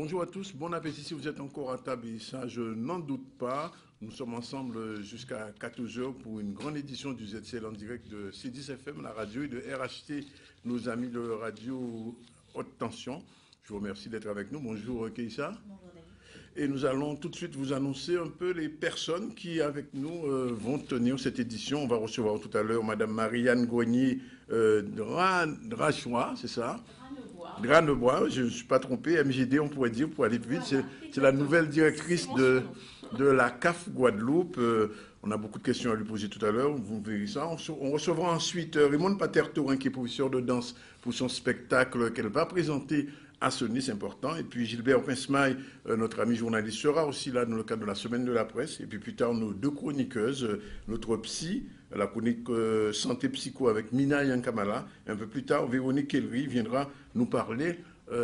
Bonjour à tous, bon appétit si vous êtes encore à table et ça, je n'en doute pas. Nous sommes ensemble jusqu'à 14 heures pour une grande édition du ZCL en direct de C10FM, la radio, et de RHT, nos amis de radio haute tension. Je vous remercie d'être avec nous. Bonjour Keïssa. Bonjour David. Et nous allons tout de suite vous annoncer un peu les personnes qui, avec nous, vont tenir cette édition. On va recevoir tout à l'heure Madame Marianne Grenier Drachois, c'est ça? Granebois, je ne suis pas trompé, MGD, on pourrait dire, pour aller vite. Voilà, c'est la nouvelle directrice de la CAF Guadeloupe. On a beaucoup de questions à lui poser tout à l'heure, vous verrez ça. On recevra ensuite Raymond Pater-Taurin, qui est professeur de danse pour son spectacle qu'elle va présenter à Sony, c'est important. Et puis Gilbert Pinsmaille, notre ami journaliste, sera aussi là dans le cadre de la semaine de la presse. Et puis plus tard, nos deux chroniqueuses, notre psy, la chronique santé psycho avec Mina Yankamala. Et un peu plus tard, Véronique Kellery viendra nous parler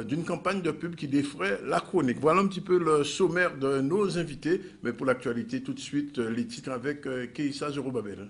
d'une campagne de pub qui défraie la chronique. Voilà un petit peu le sommaire de nos invités. Mais pour l'actualité, tout de suite, les titres avec Keïssa Zorobabel.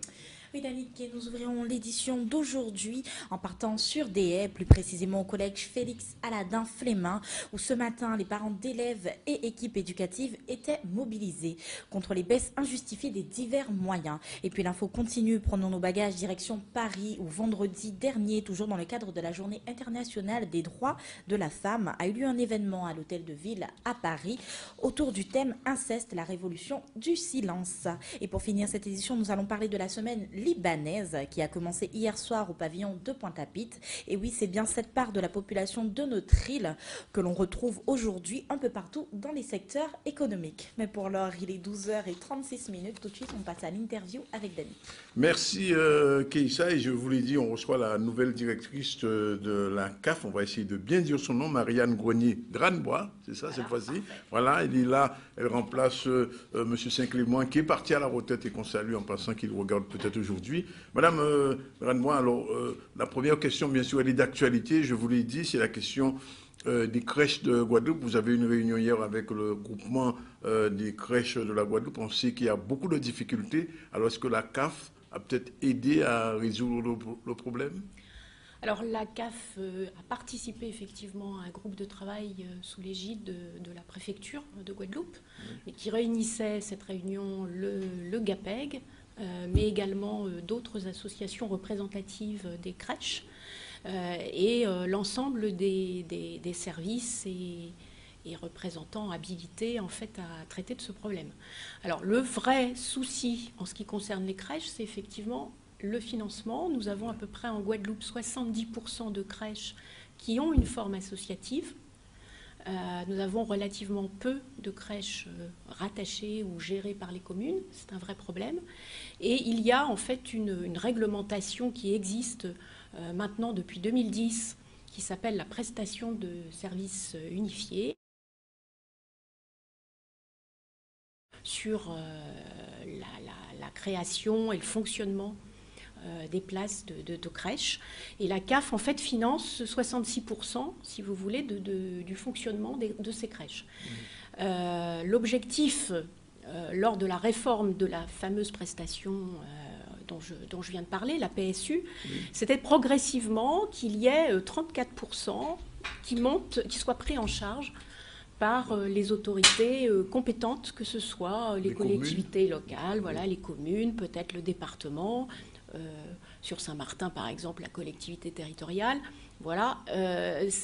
Oui, David, nous ouvrirons l'édition d'aujourd'hui en partant sur des haies, plus précisément au collège Félix Aladin Flémin, où ce matin, les parents d'élèves et équipes éducatives étaient mobilisés contre les baisses injustifiées des divers moyens. Et puis l'info continue, prenons nos bagages direction Paris, où vendredi dernier, toujours dans le cadre de la Journée internationale des droits de la femme, a eu lieu un événement à l'hôtel de ville à Paris autour du thème inceste, la révolution du silence. Et pour finir cette édition, nous allons parler de la semaine libanaise qui a commencé hier soir au pavillon de Pointe-à-Pitre. Et oui, c'est bien cette part de la population de notre île que l'on retrouve aujourd'hui un peu partout dans les secteurs économiques. Mais pour l'heure, il est 12h36. Tout de suite, on passe à l'interview avec Dani. Merci Keïssa, et je vous l'ai dit, on reçoit la nouvelle directrice de la CAF, on va essayer de bien dire son nom, Marianne Grenier-Dranebois, c'est ça, voilà, cette fois-ci. Voilà, elle est là, elle remplace M. Saint-Clément qui est parti à la retraite et qu'on salue en passant qu'il regarde peut-être aujourd'hui. Madame Dranebois, alors la première question, bien sûr, elle est d'actualité, je vous l'ai dit, c'est la question des crèches de Guadeloupe. Vous avez eu une réunion hier avec le groupement des crèches de la Guadeloupe. On sait qu'il y a beaucoup de difficultés. Alors, est-ce que la CAF a peut-être aidé à résoudre le problème? Alors, la CAF a participé effectivement à un groupe de travail sous l'égide de la préfecture de Guadeloupe, et qui réunissait cette réunion le GAPEG, mais également d'autres associations représentatives des crèches, et l'ensemble des services et représentants habilités en fait à traiter de ce problème. Alors le vrai souci en ce qui concerne les crèches, c'est effectivement le financement. Nous avons à peu près en Guadeloupe 70% de crèches qui ont une forme associative. Nous avons relativement peu de crèches rattachées ou gérées par les communes. C'est un vrai problème. Et il y a en fait une réglementation qui existe maintenant depuis 2010 qui s'appelle la prestation de services unifiés sur la création et le fonctionnement des places de crèches. Et la CAF, en fait, finance 66%, si vous voulez, du fonctionnement de ces crèches. L'objectif, lors de la réforme de la fameuse prestation dont je viens de parler, la PSU, c'était progressivement qu'il y ait 34% qui soient pris en charge par les autorités compétentes, que ce soit les collectivités locales, voilà, les communes, peut-être le département, sur Saint-Martin par exemple, la collectivité territoriale. Voilà.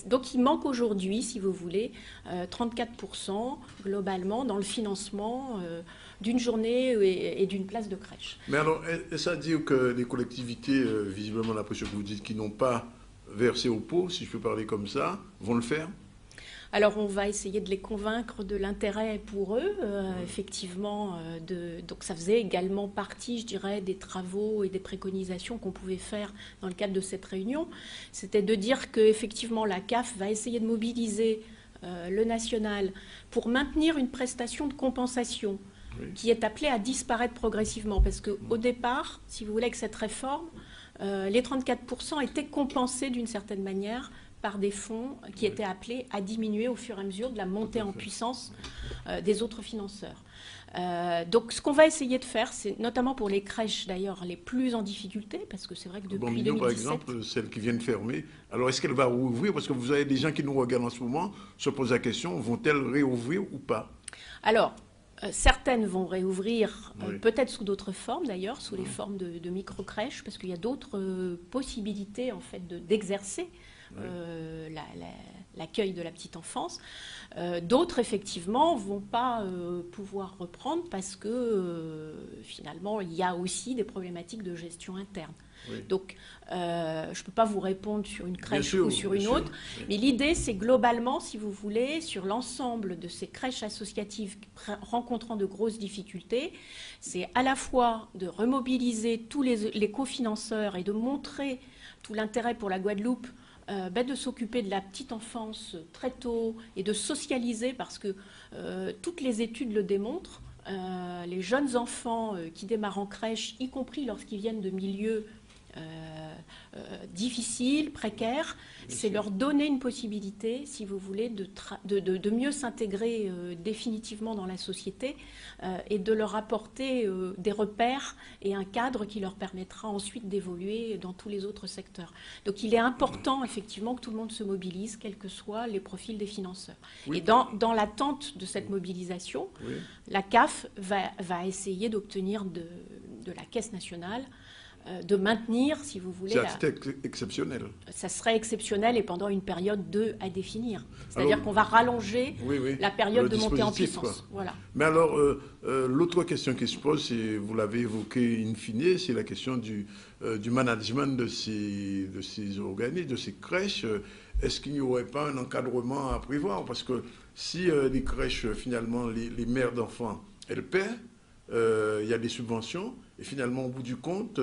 Donc il manque aujourd'hui, si vous voulez, 34% globalement dans le financement d'une journée et d'une place de crèche. Mais alors, ça veut dire que les collectivités, visiblement d'après ce que vous dites, qui n'ont pas versé au pot, si je peux parler comme ça, vont le faire? Alors on va essayer de les convaincre de l'intérêt pour eux, effectivement. Donc ça faisait également partie, je dirais, des travaux et des préconisations qu'on pouvait faire dans le cadre de cette réunion. C'était de dire qu'effectivement la CAF va essayer de mobiliser le national pour maintenir une prestation de compensation qui est appelée à disparaître progressivement. Parce qu'au départ, si vous voulez, avec cette réforme, les 34% étaient compensés d'une certaine manière par des fonds qui étaient appelés à diminuer au fur et à mesure de la montée en puissance des autres financeurs. Donc ce qu'on va essayer de faire, c'est notamment pour les crèches d'ailleurs les plus en difficulté, parce que c'est vrai que depuis 2017... par exemple, celles qui viennent fermer, alors est-ce qu'elle va rouvrir? Parce que vous avez des gens qui nous regardent en ce moment, se posent la question, vont-elles réouvrir ou pas? Alors, certaines vont réouvrir, peut-être sous d'autres formes d'ailleurs, sous les formes de micro-crèches, parce qu'il y a d'autres possibilités en fait d'exercer l'accueil de la petite enfance. D'autres, effectivement, ne vont pas pouvoir reprendre parce que finalement, il y a aussi des problématiques de gestion interne. Oui. Donc, je ne peux pas vous répondre sur une crèche ou sur une autre, mais l'idée, c'est globalement, si vous voulez, sur l'ensemble de ces crèches associatives rencontrant de grosses difficultés, c'est à la fois de remobiliser tous les cofinanceurs et de montrer tout l'intérêt pour la Guadeloupe de s'occuper de la petite enfance très tôt et de socialiser, parce que toutes les études le démontrent. Les jeunes enfants qui démarrent en crèche, y compris lorsqu'ils viennent de milieux difficiles, précaires, c'est leur donner une possibilité, si vous voulez, de mieux s'intégrer définitivement dans la société et de leur apporter des repères et un cadre qui leur permettra ensuite d'évoluer dans tous les autres secteurs. Donc il est important effectivement que tout le monde se mobilise, quels que soient les profils des financeurs. Oui. Et dans l'attente de cette mobilisation, la CAF va essayer d'obtenir de la Caisse nationale de maintenir, si vous voulez... C'est exceptionnel. Ça serait exceptionnel et pendant une période à définir. C'est-à-dire qu'on va rallonger la période de montée en puissance. Voilà. Mais alors, l'autre question qui se pose, vous l'avez évoqué in fine, c'est la question du management de ces organismes, de ces crèches. Est-ce qu'il n'y aurait pas un encadrement à prévoir? Parce que si les crèches, finalement, les mères d'enfants, elles paient, il y a des subventions, et finalement, au bout du compte...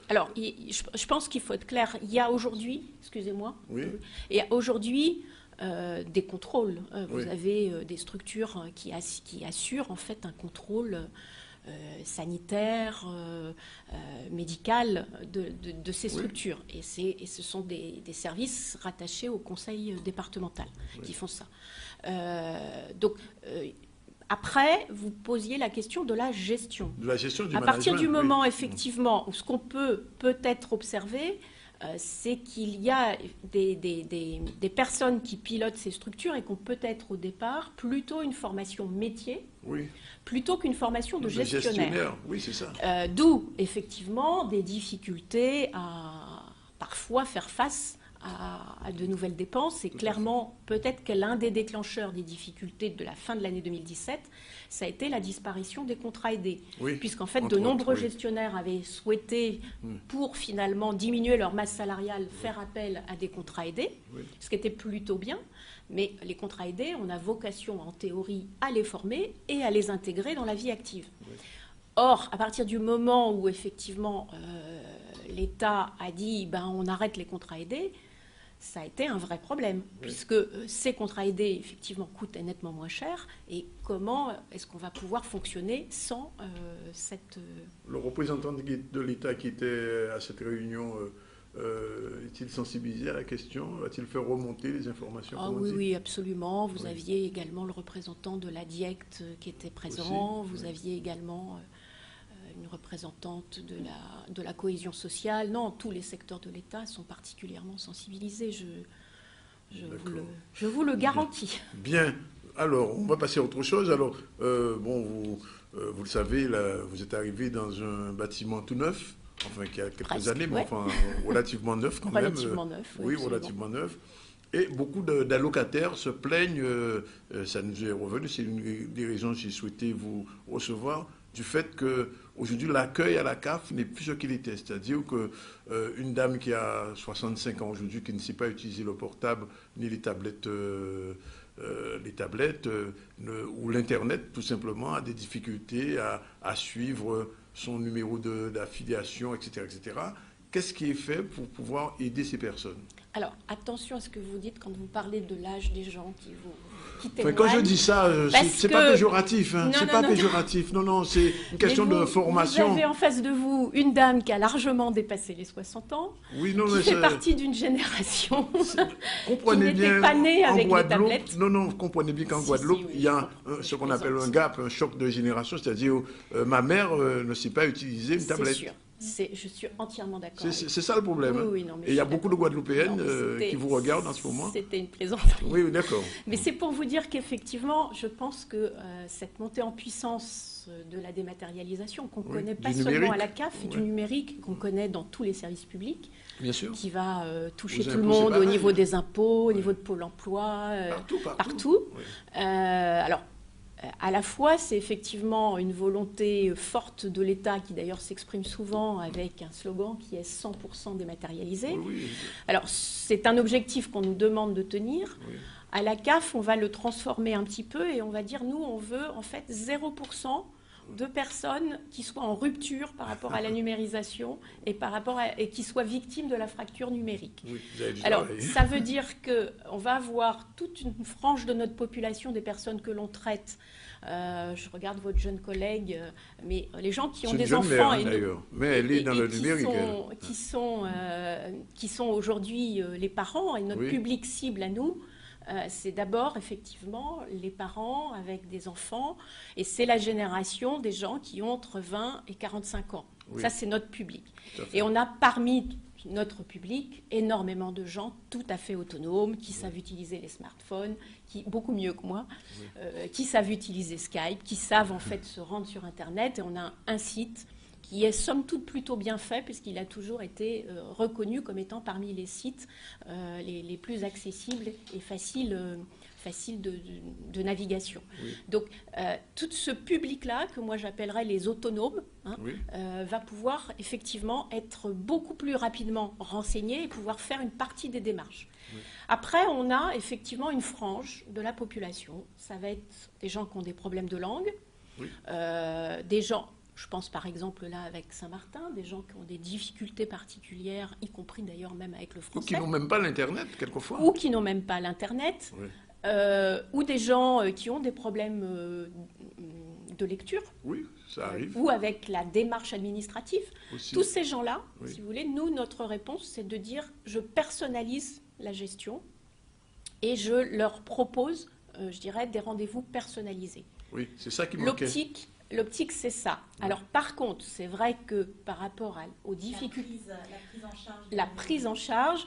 Alors, je pense qu'il faut être clair. Il y a aujourd'hui, excusez-moi, il y a aujourd'hui des contrôles. Vous avez des structures qui assurent en fait un contrôle sanitaire, médical de ces structures. Et ce sont des services rattachés au conseil départemental qui font ça. Donc... Après, vous posiez la question de la gestion. De la gestion du management. À partir du moment, effectivement, où ce qu'on peut peut-être observer, c'est qu'il y a des personnes qui pilotent ces structures et qui ont peut-être au départ plutôt une formation métier, plutôt qu'une formation de gestionnaire. Oui, c'est ça. D'où, effectivement, des difficultés à parfois faire face à de nouvelles dépenses. Et clairement, peut-être que l'un des déclencheurs des difficultés de la fin de l'année 2017, ça a été la disparition des contrats aidés. Puisqu'en fait, de nombreux gestionnaires avaient souhaité, pour finalement diminuer leur masse salariale, faire appel à des contrats aidés, ce qui était plutôt bien. Mais les contrats aidés, on a vocation, en théorie, à les former et à les intégrer dans la vie active. Or, à partir du moment où, effectivement, l'État a dit on arrête les contrats aidés, ça a été un vrai problème, puisque ces contrats aidés, effectivement, coûtent nettement moins cher. Et comment est-ce qu'on va pouvoir fonctionner sans cette... Le représentant de l'État qui était à cette réunion, est-il sensibilisé à la question? Va-t-il faire remonter les informations? Oui, absolument. Vous aviez également le représentant de la DIECT qui était présent. Vous aviez également... une représentante de la cohésion sociale. Non, tous les secteurs de l'État sont particulièrement sensibilisés, je vous le garantis. Bien. Alors, on va passer à autre chose. Alors, vous le savez, là, vous êtes arrivé dans un bâtiment tout neuf, enfin, qui a quelques années, mais enfin, relativement neuf quand même. Relativement neuf, oui, relativement neuf. Et beaucoup d'allocataires se plaignent, ça nous est revenu, c'est une des raisons que j'ai souhaité vous recevoir, du fait qu'aujourd'hui, l'accueil à la CAF n'est plus ce qu'il était. C'est-à-dire qu'une dame qui a 65 ans aujourd'hui, qui ne sait pas utiliser le portable ni les tablettes ou l'Internet, tout simplement, a des difficultés à suivre son numéro d'affiliation, etc., etc. qu'est-ce qui est fait pour pouvoir aider ces personnes? Alors, attention à ce que vous dites quand vous parlez de l'âge des gens qui Enfin, témoignent. quand je dis ça, c'est pas péjoratif. Hein, c'est pas péjoratif. Non, c'est une question de formation. Vous avez en face de vous une dame qui a largement dépassé les 60 ans, oui, non, qui fait partie d'une génération comprenez qui bien, n'était pas née avec les Guadeloupe, tablettes. Non, vous comprenez bien qu'en Guadeloupe, oui, il y a ce qu'on appelle un gap, un choc de génération, c'est-à-dire ma mère ne sait pas utiliser une tablette. C'est sûr. Je suis entièrement d'accord. C'est ça le problème. Oui, non, mais et il y a beaucoup de Guadeloupéennes qui vous regardent en ce moment. C'était une plaisanterie. Oui, d'accord. Mais c'est pour vous dire qu'effectivement, je pense que cette montée en puissance de la dématérialisation qu'on connaît pas seulement à la CAF, et du numérique qu'on connaît dans tous les services publics, bien sûr, qui va toucher tout le monde au niveau des impôts, au niveau de Pôle emploi, partout. Oui. Alors, à la fois, c'est effectivement une volonté forte de l'État qui d'ailleurs s'exprime souvent avec un slogan qui est 100% dématérialisé. Oui. Alors, c'est un objectif qu'on nous demande de tenir. Oui. À la CAF, on va le transformer un petit peu et on va dire, nous, on veut en fait 0% de personnes qui soient en rupture par rapport à la numérisation et qui soient victimes de la fracture numérique. Oui, vous avez dit alors, ça veut dire qu'on va avoir toute une frange de notre population, des personnes que l'on traite. Je regarde votre jeune collègue, mais les gens qui ont des enfants... d'ailleurs, mais elle est dans le numérique. Qui sont aujourd'hui les parents et notre public cible à nous. C'est d'abord effectivement les parents avec des enfants et c'est la génération des gens qui ont entre 20 et 45 ans. Oui. Ça, c'est notre public. Et on a parmi notre public énormément de gens tout à fait autonomes qui savent utiliser les smartphones, beaucoup mieux que moi, qui savent utiliser Skype, qui savent en fait se rendre sur Internet. Et on a un site qui est somme toute plutôt bien fait puisqu'il a toujours été reconnu comme étant parmi les sites les plus accessibles et faciles de navigation. Oui. Donc tout ce public-là, que moi j'appellerais les autonomes, va pouvoir effectivement être beaucoup plus rapidement renseigné et pouvoir faire une partie des démarches. Oui. Après, on a effectivement une frange de la population. Ça va être des gens qui ont des problèmes de langue, des gens... Je pense par exemple là avec Saint-Martin, des gens qui ont des difficultés particulières, y compris d'ailleurs même avec le français. Ou qui n'ont même pas l'Internet, quelquefois. Ou qui n'ont même pas l'Internet. Oui. Ou des gens qui ont des problèmes de lecture. Oui, ça arrive. Ou avec la démarche administrative. Aussi. Tous ces gens-là, si vous voulez, nous, notre réponse, c'est de dire je personnalise la gestion et je leur propose, je dirais, des rendez-vous personnalisés. Oui, c'est ça qui manquait. L'optique, c'est ça. Alors, par contre, c'est vrai que par rapport aux difficultés... La prise en charge,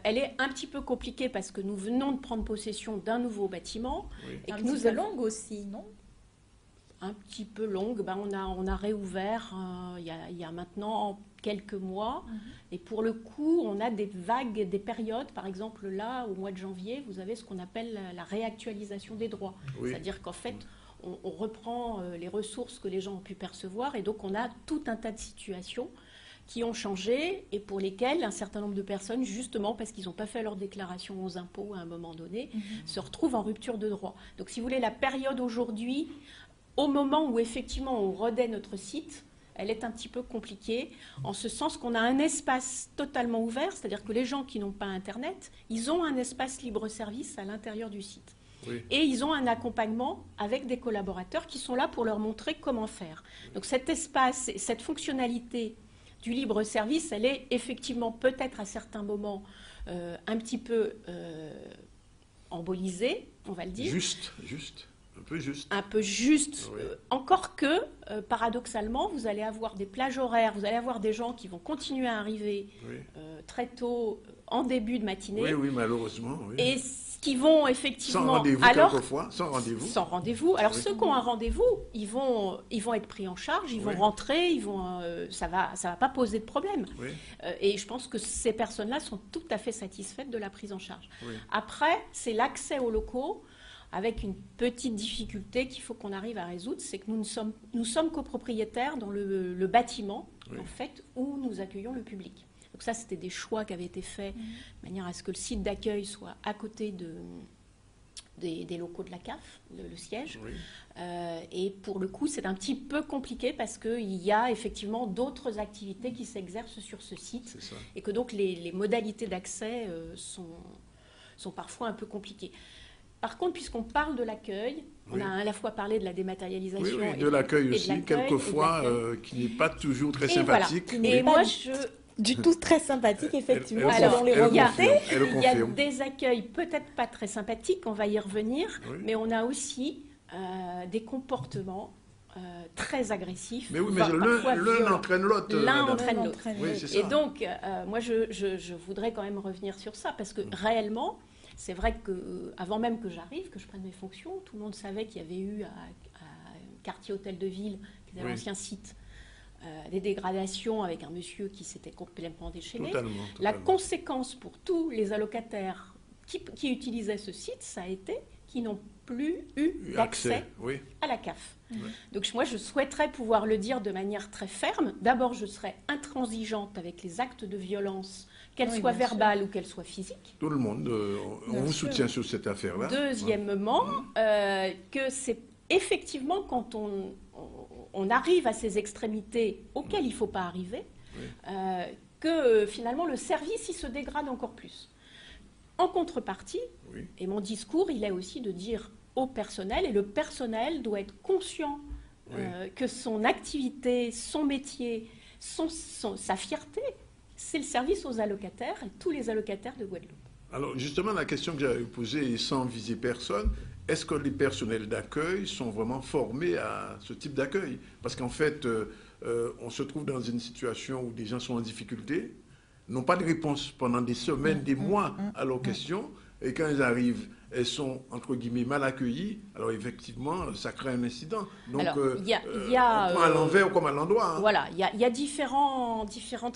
elle est un petit peu compliquée parce que nous venons de prendre possession d'un nouveau bâtiment. Oui. Et que nous allons longue aussi, non ? Un petit peu longue. Ben, on a réouvert il y a maintenant quelques mois. Et pour le coup, on a des vagues, des périodes. Par exemple, là, au mois de janvier, vous avez ce qu'on appelle la réactualisation des droits. Oui. C'est-à-dire qu'en fait... On reprend les ressources que les gens ont pu percevoir et donc on a tout un tas de situations qui ont changé et pour lesquelles un certain nombre de personnes, justement parce qu'ils n'ont pas fait leur déclaration aux impôts à un moment donné, se retrouvent en rupture de droit. Donc si vous voulez, la période aujourd'hui, au moment où effectivement on redait notre site, elle est un petit peu compliquée en ce sens qu'on a un espace totalement ouvert, c'est-à-dire que les gens qui n'ont pas Internet, ils ont un espace libre-service à l'intérieur du site. Oui. Et ils ont un accompagnement avec des collaborateurs qui sont là pour leur montrer comment faire. Donc cet espace, cette fonctionnalité du libre service, elle est effectivement peut-être à certains moments un petit peu embolisée, on va le dire. Juste. Un peu juste. Oui. Encore que, paradoxalement, vous allez avoir des plages horaires, vous allez avoir des gens qui vont continuer à arriver très tôt en début de matinée. Oui, malheureusement. Oui. Et qui vont effectivement... Sans rendez-vous, quelquefois. Sans rendez-vous. Sans rendez-vous. Alors, ceux qui ont un rendez-vous, ils vont être pris en charge, ils vont rentrer, ça va pas poser de problème. Oui. Et je pense que ces personnes-là sont tout à fait satisfaites de la prise en charge. Oui. Après, c'est l'accès aux locaux, avec une petite difficulté qu'il faut qu'on arrive à résoudre, c'est que nous sommes copropriétaires dans le bâtiment, en fait, où nous accueillons le public. Donc ça, c'était des choix qui avaient été faits de manière à ce que le site d'accueil soit à côté des locaux de la CAF, le siège. Oui. Et pour le coup, c'est un petit peu compliqué parce qu'il y a effectivement d'autres activités qui s'exercent sur ce site et que donc les modalités d'accès sont parfois un peu compliquées. Par contre, puisqu'on parle de l'accueil, on a à la fois parlé de la dématérialisation et de l'accueil aussi, quelquefois qui n'est pas toujours très sympathique. Voilà. Et moi, du tout très sympathique, effectivement, selon les remontées. Il y a des accueils peut-être pas très sympathiques, on va y revenir, mais on a aussi des comportements très agressifs. Mais oui, mais l'un entraîne l'autre. L'un entraîne l'autre. Oui, c'est ça. Et donc, moi, je voudrais quand même revenir sur ça, parce que réellement, c'est vrai qu'avant même que j'arrive, que je prenne mes fonctions, tout le monde savait qu'il y avait eu à quartier Hôtel de Ville, qui était l'ancien site, des dégradations avec un monsieur qui s'était complètement déchaîné. Totalement. La conséquence pour tous les allocataires qui utilisaient ce site, ça a été qu'ils n'ont plus eu d'accès à la CAF. Donc moi, je souhaiterais pouvoir le dire de manière très ferme. D'abord, je serais intransigeante avec les actes de violence, qu'elles soient verbales ou qu'elles soient physiques. Tout le monde, on vous soutient sur cette affaire-là. Deuxièmement, que c'est effectivement quand on arrive à ces extrémités auxquelles il ne faut pas arriver, que finalement le service il se dégrade encore plus. En contrepartie, et mon discours, il est aussi de dire au personnel, et le personnel doit être conscient que son activité, son métier, sa fierté, c'est le service aux allocataires et tous les allocataires de Guadeloupe. Alors justement, la question que j'avais posée, sans viser personne, est-ce que les personnels d'accueil sont vraiment formés à ce type d'accueil? Parce qu'en fait, on se trouve dans une situation où des gens sont en difficulté, n'ont pas de réponse pendant des semaines, des mois à leurs questions, et quand ils arrivent, elles sont, entre guillemets, mal accueillies. Alors effectivement, ça crée un incident. Donc, on prend à l'envers comme à l'endroit. Voilà, il y a différentes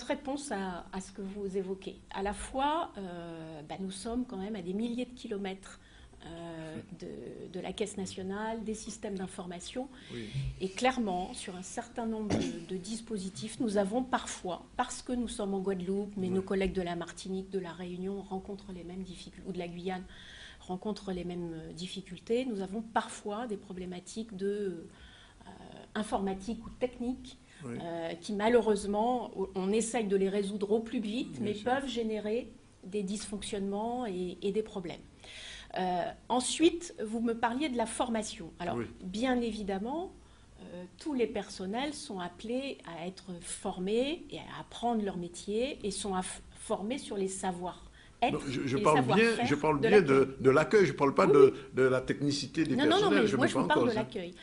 réponses à ce que vous évoquez. À la fois, nous sommes quand même à des milliers de kilomètres de la Caisse nationale, des systèmes d'information. Et clairement, sur un certain nombre de dispositifs, nous avons parfois, parce que nous sommes en Guadeloupe, mais nos collègues de la Martinique, de la Réunion rencontrent les mêmes difficultés, ou de la Guyane rencontrent les mêmes difficultés, nous avons parfois des problématiques informatiques ou techniques qui malheureusement, on essaye de les résoudre au plus vite, mais peuvent générer des dysfonctionnements et des problèmes. Ensuite, vous me parliez de la formation. Alors, bien évidemment, tous les personnels sont appelés à être formés et à apprendre leur métier et sont formés sur les savoirs. Je parle bien de l'accueil, je ne parle pas de la technicité des personnels. Non, mais moi je vous parle de l'accueil.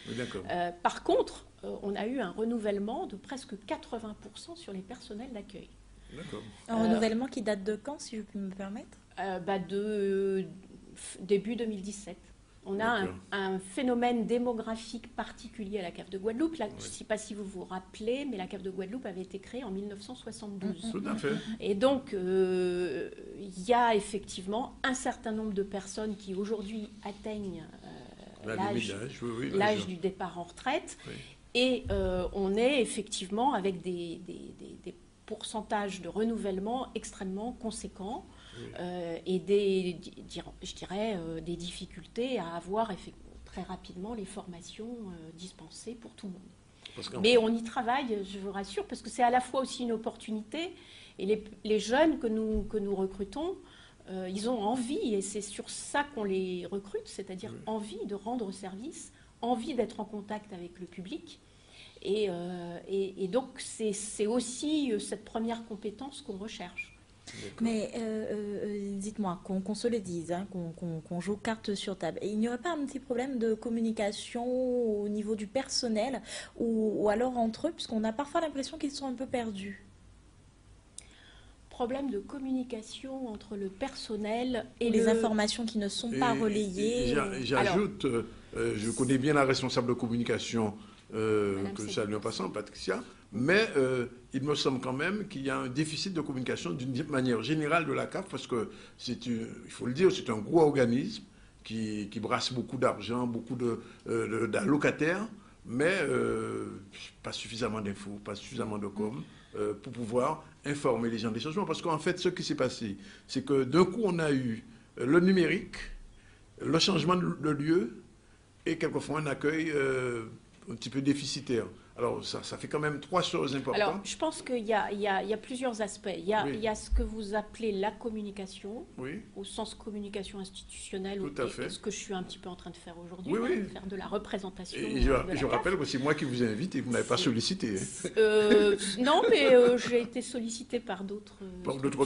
Par contre, on a eu un renouvellement de presque 80% sur les personnels d'accueil. Un renouvellement qui date de quand, si je peux me permettre? De début 2017. On a un phénomène démographique particulier à la CAF de Guadeloupe. Je ne sais pas si vous vous rappelez, mais la CAF de Guadeloupe avait été créée en 1972. Tout à fait. Et donc, il y a effectivement un certain nombre de personnes qui aujourd'hui atteignent l'âge du départ en retraite. Et on est effectivement avec des pourcentages de renouvellement extrêmement conséquents. Et des difficultés à avoir très rapidement les formations dispensées pour tout le monde. Mais on y travaille, je vous rassure, parce que c'est à la fois aussi une opportunité, et les jeunes que nous recrutons, ils ont envie, et c'est sur ça qu'on les recrute, c'est-à-dire envie de rendre service, envie d'être en contact avec le public. Et donc c'est aussi cette première compétence qu'on recherche. Mais dites-moi, qu'on se le dise, qu'on joue carte sur table. Et il n'y aurait pas un petit problème de communication au niveau du personnel ou alors entre eux, puisqu'on a parfois l'impression qu'ils sont un peu perdus? Problème de communication entre le personnel et les informations qui ne sont pas relayées. J'ajoute, je connais bien la responsable de communication que je salue en passant, Patricia, mais il me semble quand même qu'il y a un déficit de communication d'une manière générale de la CAF, parce que, il faut le dire, c'est un gros organisme qui brasse beaucoup d'argent, beaucoup d'allocataires, mais pas suffisamment d'infos, pas suffisamment de com pour pouvoir informer les gens des changements. Parce qu'en fait, ce qui s'est passé, c'est que d'un coup, on a eu le numérique, le changement de lieu est quelquefois un accueil un petit peu déficitaire. Alors, ça fait quand même 3 choses importantes. Alors, je pense qu'il y a plusieurs aspects. Il y a ce que vous appelez la communication, au sens communication institutionnelle, ce que je suis un petit peu en train de faire aujourd'hui, faire de la représentation. Et je rappelle que c'est moi qui vous invite et que vous n'avez pas sollicité. Non, mais j'ai été sollicité par d'autres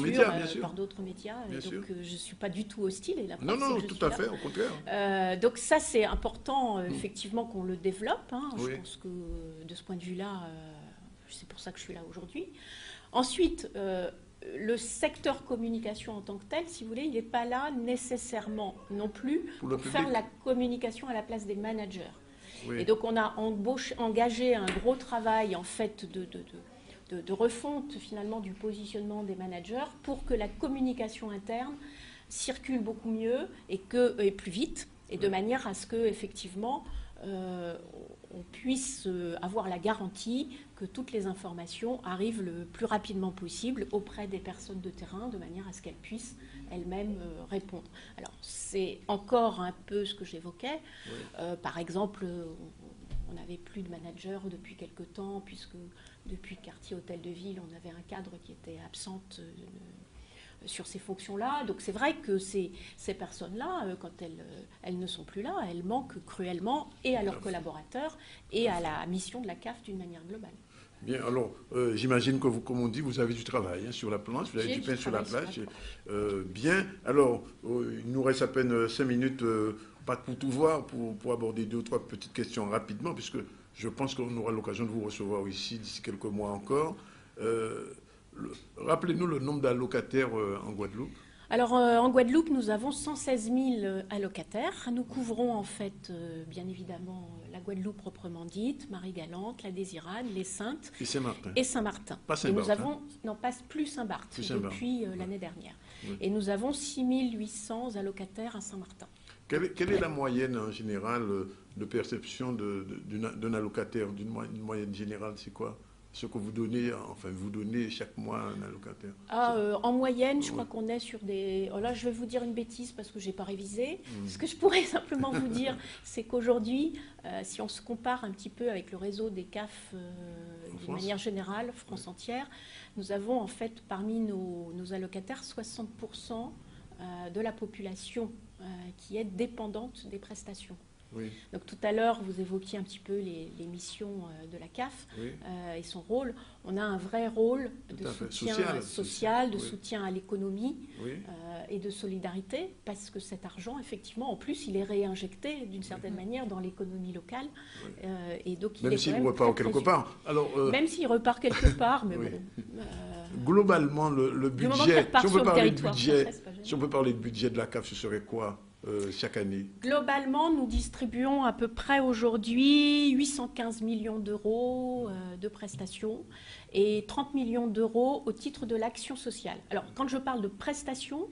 médias, bien sûr. Par d'autres médias, donc je ne suis pas du tout hostile. Et la non, tout à fait, au contraire. Donc ça, c'est important, effectivement, qu'on le développe. Hein. Je pense que de ce point de vue-là, c'est pour ça que je suis là aujourd'hui. Ensuite, le secteur communication en tant que tel, si vous voulez, il n'est pas là nécessairement non plus pour faire la communication à la place des managers. Et donc, on a engagé un gros travail, en fait, de refonte, finalement, du positionnement des managers pour que la communication interne circule beaucoup mieux et plus vite, et de manière à ce que, effectivement, on puisse avoir la garantie que toutes les informations arrivent le plus rapidement possible auprès des personnes de terrain, de manière à ce qu'elles puissent elles-mêmes répondre. Alors, c'est encore un peu ce que j'évoquais. Par exemple, on n'avait plus de manager depuis quelque temps, puisque depuis le quartier Hôtel de Ville, on avait un cadre qui était absente sur ces fonctions-là. Donc c'est vrai que ces personnes-là, quand elles ne sont plus là, elles manquent cruellement et à leurs collaborateurs et à la mission de la CAF d'une manière globale. Bien, alors j'imagine que vous, comme on dit, vous avez du travail sur la planche, vous avez du pain sur la plage. Bien, alors il nous reste à peine 5 minutes, pas pour tout voir, pour aborder 2 ou 3 petites questions rapidement, puisque je pense qu'on aura l'occasion de vous recevoir ici d'ici quelques mois encore. Rappelez-nous le nombre d'allocataires en Guadeloupe. Alors, en Guadeloupe, nous avons 116 000 allocataires. Nous couvrons, en fait, bien évidemment, la Guadeloupe proprement dite, Marie-Galante, la Désirade, les Saintes et Saint-Martin. Pas Saint-Barth. Et nous avons, non, pas plus Saint-Barth, depuis l'année dernière. Et nous avons 6 800 allocataires à Saint-Martin. Quelle est la moyenne en général de perception d'un allocataire, d'une moyenne générale, c'est quoi? Ce que vous donnez, vous donnez chaque mois à un allocataire. En moyenne, je crois qu'on est sur des... Oh là, je vais vous dire une bêtise parce que je n'ai pas révisé. Ce que je pourrais simplement vous dire, c'est qu'aujourd'hui, si on se compare un petit peu avec le réseau des CAF d'une manière générale, France entière, nous avons en fait parmi nos allocataires 60% de la population qui est dépendante des prestations. Donc tout à l'heure, vous évoquiez un petit peu les missions de la CAF et son rôle. On a un vrai rôle de soutien social, de soutien à l'économie et de solidarité, parce que cet argent, effectivement, en plus, il est réinjecté d'une certaine manière dans l'économie locale. Et donc, même s'il repart quelque part. Alors, même s'il repart quelque part, mais bon... Globalement, le budget, si on peut parler de budget de la CAF, ce serait quoi chaque année? Globalement, nous distribuons à peu près aujourd'hui 815 millions d'euros de prestations et 30 millions d'euros au titre de l'action sociale. Alors, quand je parle de prestations,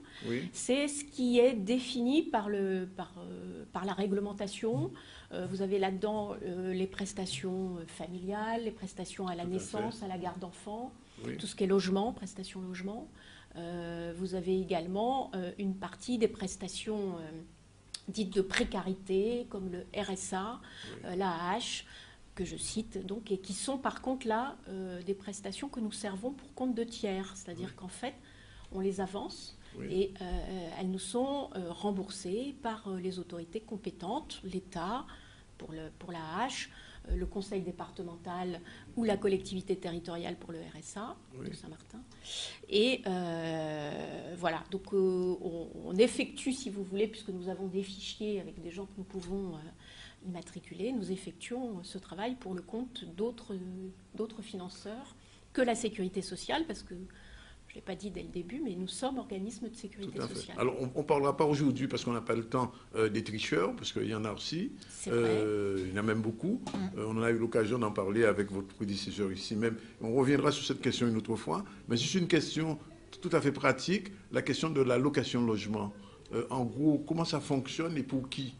c'est ce qui est défini par la réglementation. Vous avez là-dedans les prestations familiales, les prestations à la naissance, à la garde d'enfants, tout ce qui est logement, prestations logement. Vous avez également une partie des prestations dites de précarité, comme le RSA, l'AAH, que je cite, donc, et qui sont par contre là des prestations que nous servons pour compte de tiers. C'est-à-dire qu'en fait, on les avance et elles nous sont remboursées par les autorités compétentes, l'État pour l'AAH, le conseil départemental ou la collectivité territoriale pour le RSA de Saint-Martin. Et voilà, donc on effectue, si vous voulez, puisque nous avons des fichiers avec des gens que nous pouvons immatriculer, nous effectuons ce travail pour le compte d'autres financeurs que la sécurité sociale, parce que je ne l'ai pas dit dès le début, mais nous sommes organismes de sécurité sociale. Alors, on ne parlera pas aujourd'hui parce qu'on n'a pas le temps des tricheurs, parce qu'il y en a aussi. C'est vrai. Il y en a même beaucoup. On a eu l'occasion d'en parler avec votre prédécesseur ici même. On reviendra sur cette question une autre fois. Mais juste une question tout à fait pratique, la question de la location de logement. En gros, comment ça fonctionne et pour qui?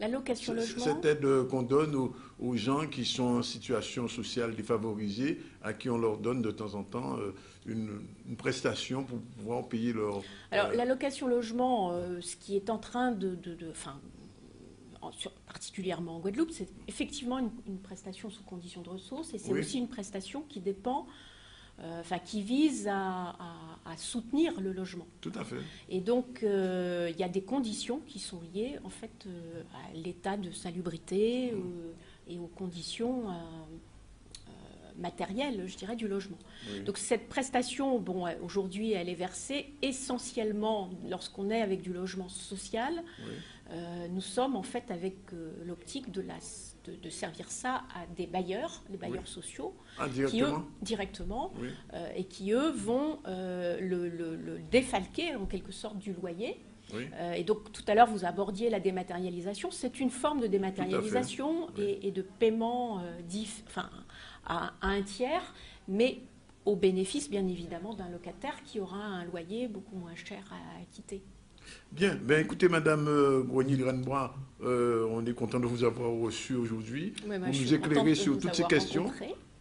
L'allocation logement. Cette aide qu'on donne aux gens qui sont en situation sociale défavorisée, à qui on leur donne de temps en temps une prestation pour pouvoir payer leur... Alors, l'allocation logement, ce qui est en train particulièrement en Guadeloupe, c'est effectivement une prestation sous condition de ressources, et c'est aussi une prestation qui dépend... qui vise à soutenir le logement. Tout à fait. Et donc, il y a des conditions qui sont liées, en fait, à l'état de salubrité et aux conditions matérielles, je dirais, du logement. Oui. Donc, cette prestation, bon, aujourd'hui, elle est versée essentiellement lorsqu'on est avec du logement social. Oui. Nous sommes, en fait, avec l'optique de servir ça à des bailleurs, les bailleurs sociaux, directement, et qui, eux, vont le défalquer, en quelque sorte, du loyer. Oui. Et donc, tout à l'heure, vous abordiez la dématérialisation. C'est une forme de dématérialisation et de paiement à un tiers, mais au bénéfice, bien évidemment, d'un locataire qui aura un loyer beaucoup moins cher à acquitter. Bien, écoutez, Madame Grogny-Renbois, on est content de vous avoir reçu aujourd'hui. Oui, vous nous éclairez sur toutes ces questions.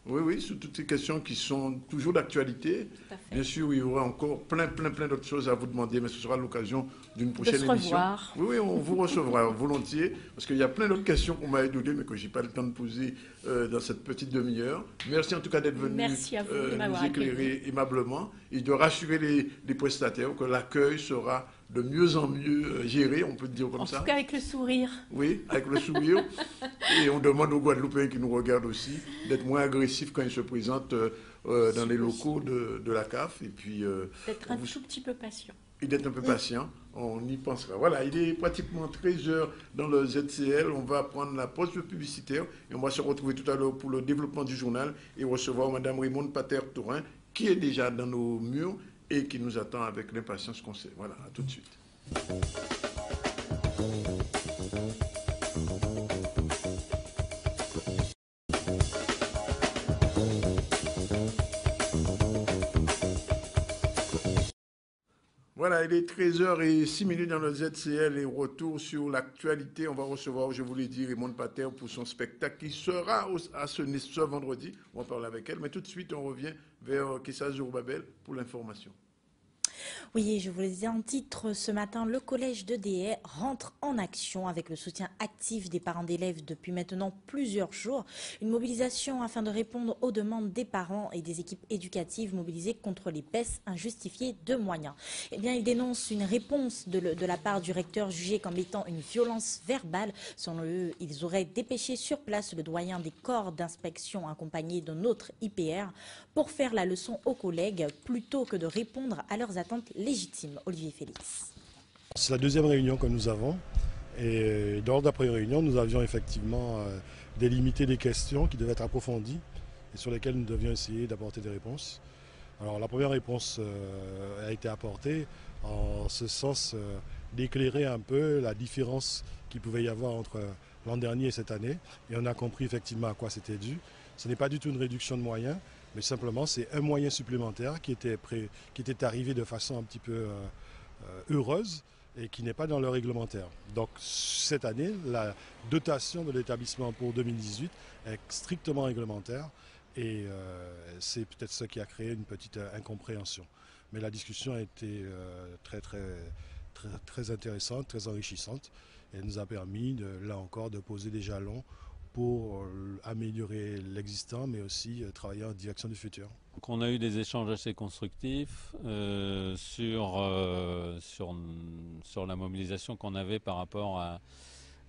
Oui, sur toutes ces questions qui sont toujours d'actualité. Bien sûr, il y aura encore plein d'autres choses à vous demander, mais ce sera l'occasion d'une prochaine émission. Oui, on vous recevra volontiers, parce qu'il y a plein d'autres questions qu'on m'a données, mais que je n'ai pas le temps de poser dans cette petite demi-heure. Merci en tout cas d'être venu nous éclairer aimablement et de rassurer les prestataires que l'accueil sera de mieux en mieux géré, on peut dire comme ça. En tout cas avec le sourire. Oui, avec le sourire. Et on demande aux Guadeloupéens qui nous regardent aussi d'être moins agressifs quand ils se présentent dans les locaux de la CAF. Et puis d'être un tout petit peu patient. Et d'être un peu patient, on y pensera. Voilà, il est pratiquement 13h dans le ZCL. On va prendre la pause publicitaire et on va se retrouver tout à l'heure pour le développement du journal et recevoir Mme Raymonde Pater-Tourin qui est déjà dans nos murs et qui nous attend avec l'impatience qu'on sait. Voilà, à tout de suite. Voilà, il est 13h06 dans le ZCL et retour sur l'actualité. On va recevoir, je vous l'ai dit, Raymonde Pater pour son spectacle qui sera à ce vendredi. On va parler avec elle, mais tout de suite, on revient vers Kessa Zorobabel pour l'information. Oui, je vous le disais en titre, ce matin, le collège de Déhay rentre en action avec le soutien actif des parents d'élèves depuis maintenant plusieurs jours. Une mobilisation afin de répondre aux demandes des parents et des équipes éducatives mobilisées contre les baisses injustifiées de moyens. Eh bien, il dénonce une réponse de la part du recteur jugé comme étant une violence verbale. Selon eux, ils auraient dépêché sur place le doyen des corps d'inspection accompagné d'un autre IPR pour faire la leçon aux collègues plutôt que de répondre à leurs attentes légitime. Olivier Félix. C'est la deuxième réunion que nous avons et lors de la première réunion, nous avions effectivement délimité des questions qui devaient être approfondies et sur lesquelles nous devions essayer d'apporter des réponses. Alors la première réponse a été apportée en ce sens d'éclairer un peu la différence qu'il pouvait y avoir entre l'an dernier et cette année et on a compris effectivement à quoi c'était dû. Ce n'est pas du tout une réduction de moyens, mais simplement c'est un moyen supplémentaire qui était arrivé de façon un petit peu heureuse et qui n'est pas dans le réglementaire. Donc cette année, la dotation de l'établissement pour 2018 est strictement réglementaire et c'est peut-être ce qui a créé une petite incompréhension. Mais la discussion a été très intéressante, très enrichissante et nous a permis, là encore, de poser des jalons pour améliorer l'existant, mais aussi travailler en direction du futur. Donc on a eu des échanges assez constructifs sur la mobilisation qu'on avait par rapport à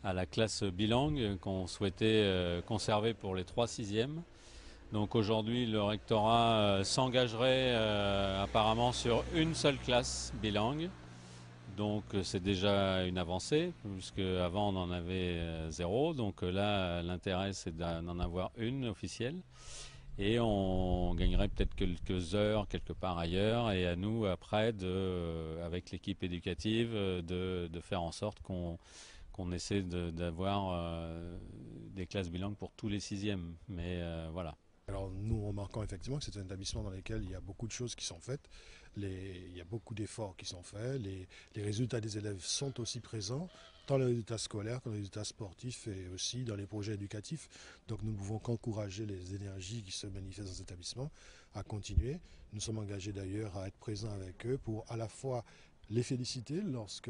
la classe bilingue qu'on souhaitait conserver pour les 3/6e. Donc aujourd'hui, le rectorat s'engagerait apparemment sur une seule classe bilingue. Donc c'est déjà une avancée, puisque avant on en avait 0. Donc là, l'intérêt c'est d'en avoir une officielle. Et on gagnerait peut-être quelques heures quelque part ailleurs. Et à nous, après, avec l'équipe éducative, de faire en sorte qu'on essaie d'avoir des classes bilingues pour tous les 6e. Mais voilà. Alors nous remarquons effectivement que c'est un établissement dans lequel il y a beaucoup de choses qui sont faites, il y a beaucoup d'efforts qui sont faits, les résultats des élèves sont aussi présents, tant les résultats scolaires que les résultats sportifs et aussi dans les projets éducatifs. Donc nous ne pouvons qu'encourager les énergies qui se manifestent dans cet établissement à continuer. Nous sommes engagés d'ailleurs à être présents avec eux pour à la fois les féliciter lorsque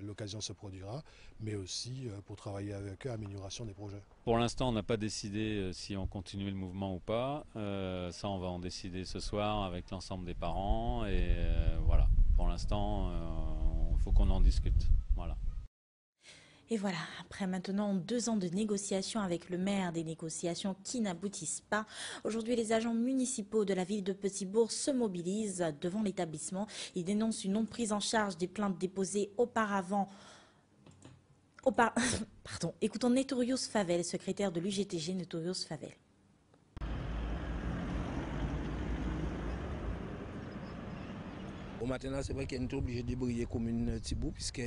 l'occasion se produira, mais aussi pour travailler avec eux à l'amélioration des projets. Pour l'instant, on n'a pas décidé si on continue le mouvement ou pas. Ça, on va en décider ce soir avec l'ensemble des parents. Et voilà, pour l'instant, il faut qu'on en discute. Voilà. Et voilà, après maintenant 2 ans de négociations avec le maire, des négociations qui n'aboutissent pas. Aujourd'hui, les agents municipaux de la ville de Petit-Bourg se mobilisent devant l'établissement. Ils dénoncent une non prise en charge des plaintes déposées auparavant. Pardon, écoutons Nettorius Favel, secrétaire de l'UGTG Nettorius Favel. Au matin, c'est vrai qu'on est obligé de débrouiller la commune Tibou, puisque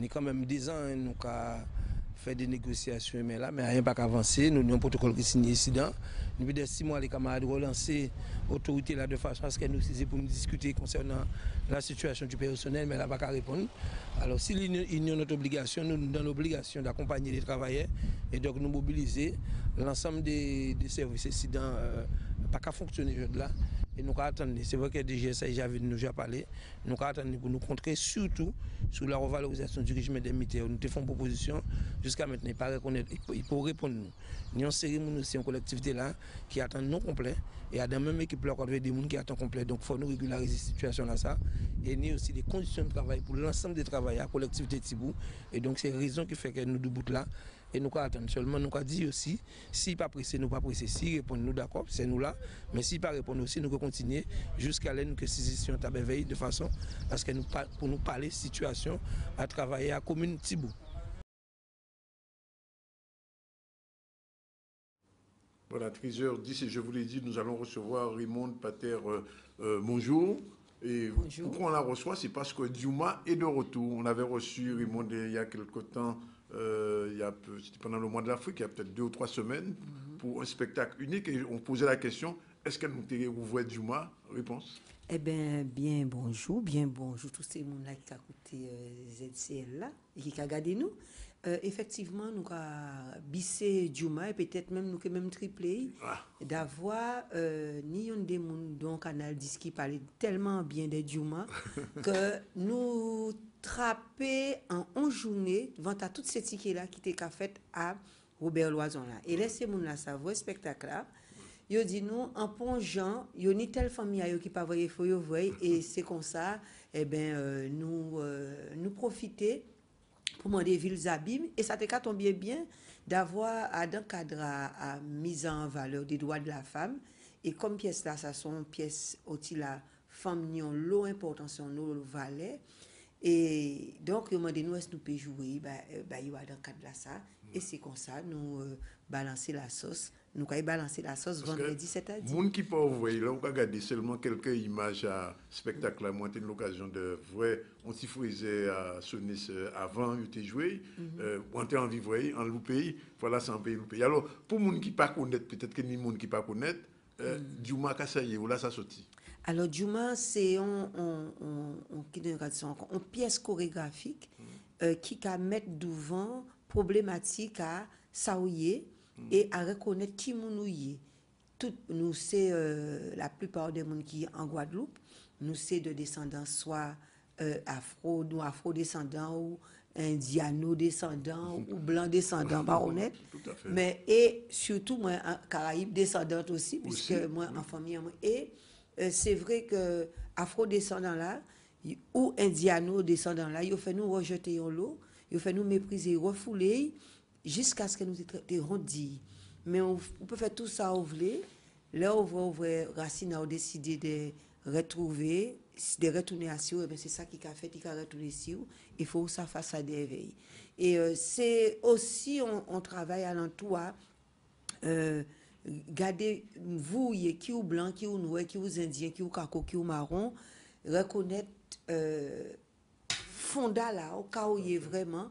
nous quand même 10 ans, nous avons fait des négociations, mais rien pas avancé. Nous avons un protocole qui signé ici. Depuis 6 mois, les camarades ont relancé l'autorité là de façon à ce qu'elle nous saisisse pour nous discuter concernant la situation du personnel, mais elle n'a pas répondre. Alors, si l'union a notre obligation, nous avons l'obligation d'accompagner les travailleurs et donc nous mobiliser l'ensemble des services ici pas qu'à fonctionner là. Et nous attendons, c'est vrai que DGSA j'avais nous déjà parlé, nous attendons pour nous contrer surtout sur la revalorisation du régime indemnitaire. Nous avons fait une proposition jusqu'à maintenant, il paraît qu'on il faut répondre nous. Nous avons cérémonie aussi en collectivité là qui attend non complet et à la même équipe là des gens qui attendent complet. Donc il faut nous régulariser cette situation là ça. Et nous aussi des conditions de travail pour l'ensemble des travailleurs, collectivité Tibou. Et donc c'est la raison qui fait que nous debout là. Et nous attendons seulement, nous avons dit aussi, s'il pas pressé, nous pas pressé. Si répondent nous d'accord, c'est nous là. Mais s'il pas répondre aussi, nous continuer jusqu'à l'aide que saisissions ta veille de façon à ce que nous pour nous parler de situation à travailler à la commune Tibou. Voilà, 13h10, et je vous l'ai dit, nous allons recevoir Raymond Pater bonjour. Et Bonjour. pourquoi on la reçoit, c'est parce que Diouma est de retour. On avait reçu Raymond il y a quelque temps, c'était pendant le mois de l'Afrique, il y a peut-être 2 ou 3 semaines, pour un spectacle unique. Et on posait la question, est-ce qu'elle nous t'a ouvert Diouma? Réponse. Eh bien, bonjour tous ces gens là qui a écouté ZCL là et qui a regardé nous. Effectivement, nous avons bissé Diouma et peut-être même nous même triplé d'avoir ni un des gens dont Canal 10 qui parlait tellement bien de Diouma que nous trapper en 11 journées devant à toutes ces tickets là qui étaient faits à Robert Loison là. Et laissez mon là ça voit spectacle là. Yo dit nous en pongeant yo ni telle famille qui pas voyer faut yo voyer et c'est comme ça nous profiter pour demander villes abîmes et ça te ka tomber bien d'avoir à dans cadre à mise en valeur des droits de la femme et comme pièce là ça sont pièces aussi la femme ni l'eau importance nous valait et donc yo demandé nous est-ce nous peut jouer yo a dans cadre là ça et c'est comme ça nous balancer la sauce. Nous avons balancé la sauce vendredi, c'est-à-dire. Les gens qui ne peuvent pas voir, là, on regarder seulement quelques images à spectacle. Moi, j'ai eu l'occasion de voir, on s'y faisait à sonner avant, il était joué. On était en vivre, en loupé, voilà, c'est un pays loupé. Alors, pour les gens qui ne pas connaître, peut-être que les gens qui ne pas connaître, Diouma, Kassaye, où là, ça sorti. Alors, Diouma, c'est une pièce chorégraphique qui va mettre devant problématique à Saouye. Et à reconnaître qui nous y nous c'est la plupart des gens qui en Guadeloupe nous c'est de descendants soit afro-descendants ou indiano-descendants ou blanc-descendants baronnettes mais et surtout moi Caraïbes descendante aussi puisque moi en famille et c'est vrai que afro-descendants là ou indiano-descendants là ils fait nous rejeter en l'eau ils fait nous mépriser refouler jusqu'à ce que nous étions dit. Mais on peut faire tout ça au voulez. Là, on va Racine a décidé de retrouver, de retourner à Sioux. C'est ça qui a fait, qui a retourné à Sioux. Il faut que ça fasse à d'éveil. Et c'est aussi, on travaille à l'entour. Gardez vous, qui ou blanc, qui ou noir, qui ou indien, qui ou caco, qui ou marron, reconnaître fonda là, au cas où il est vraiment.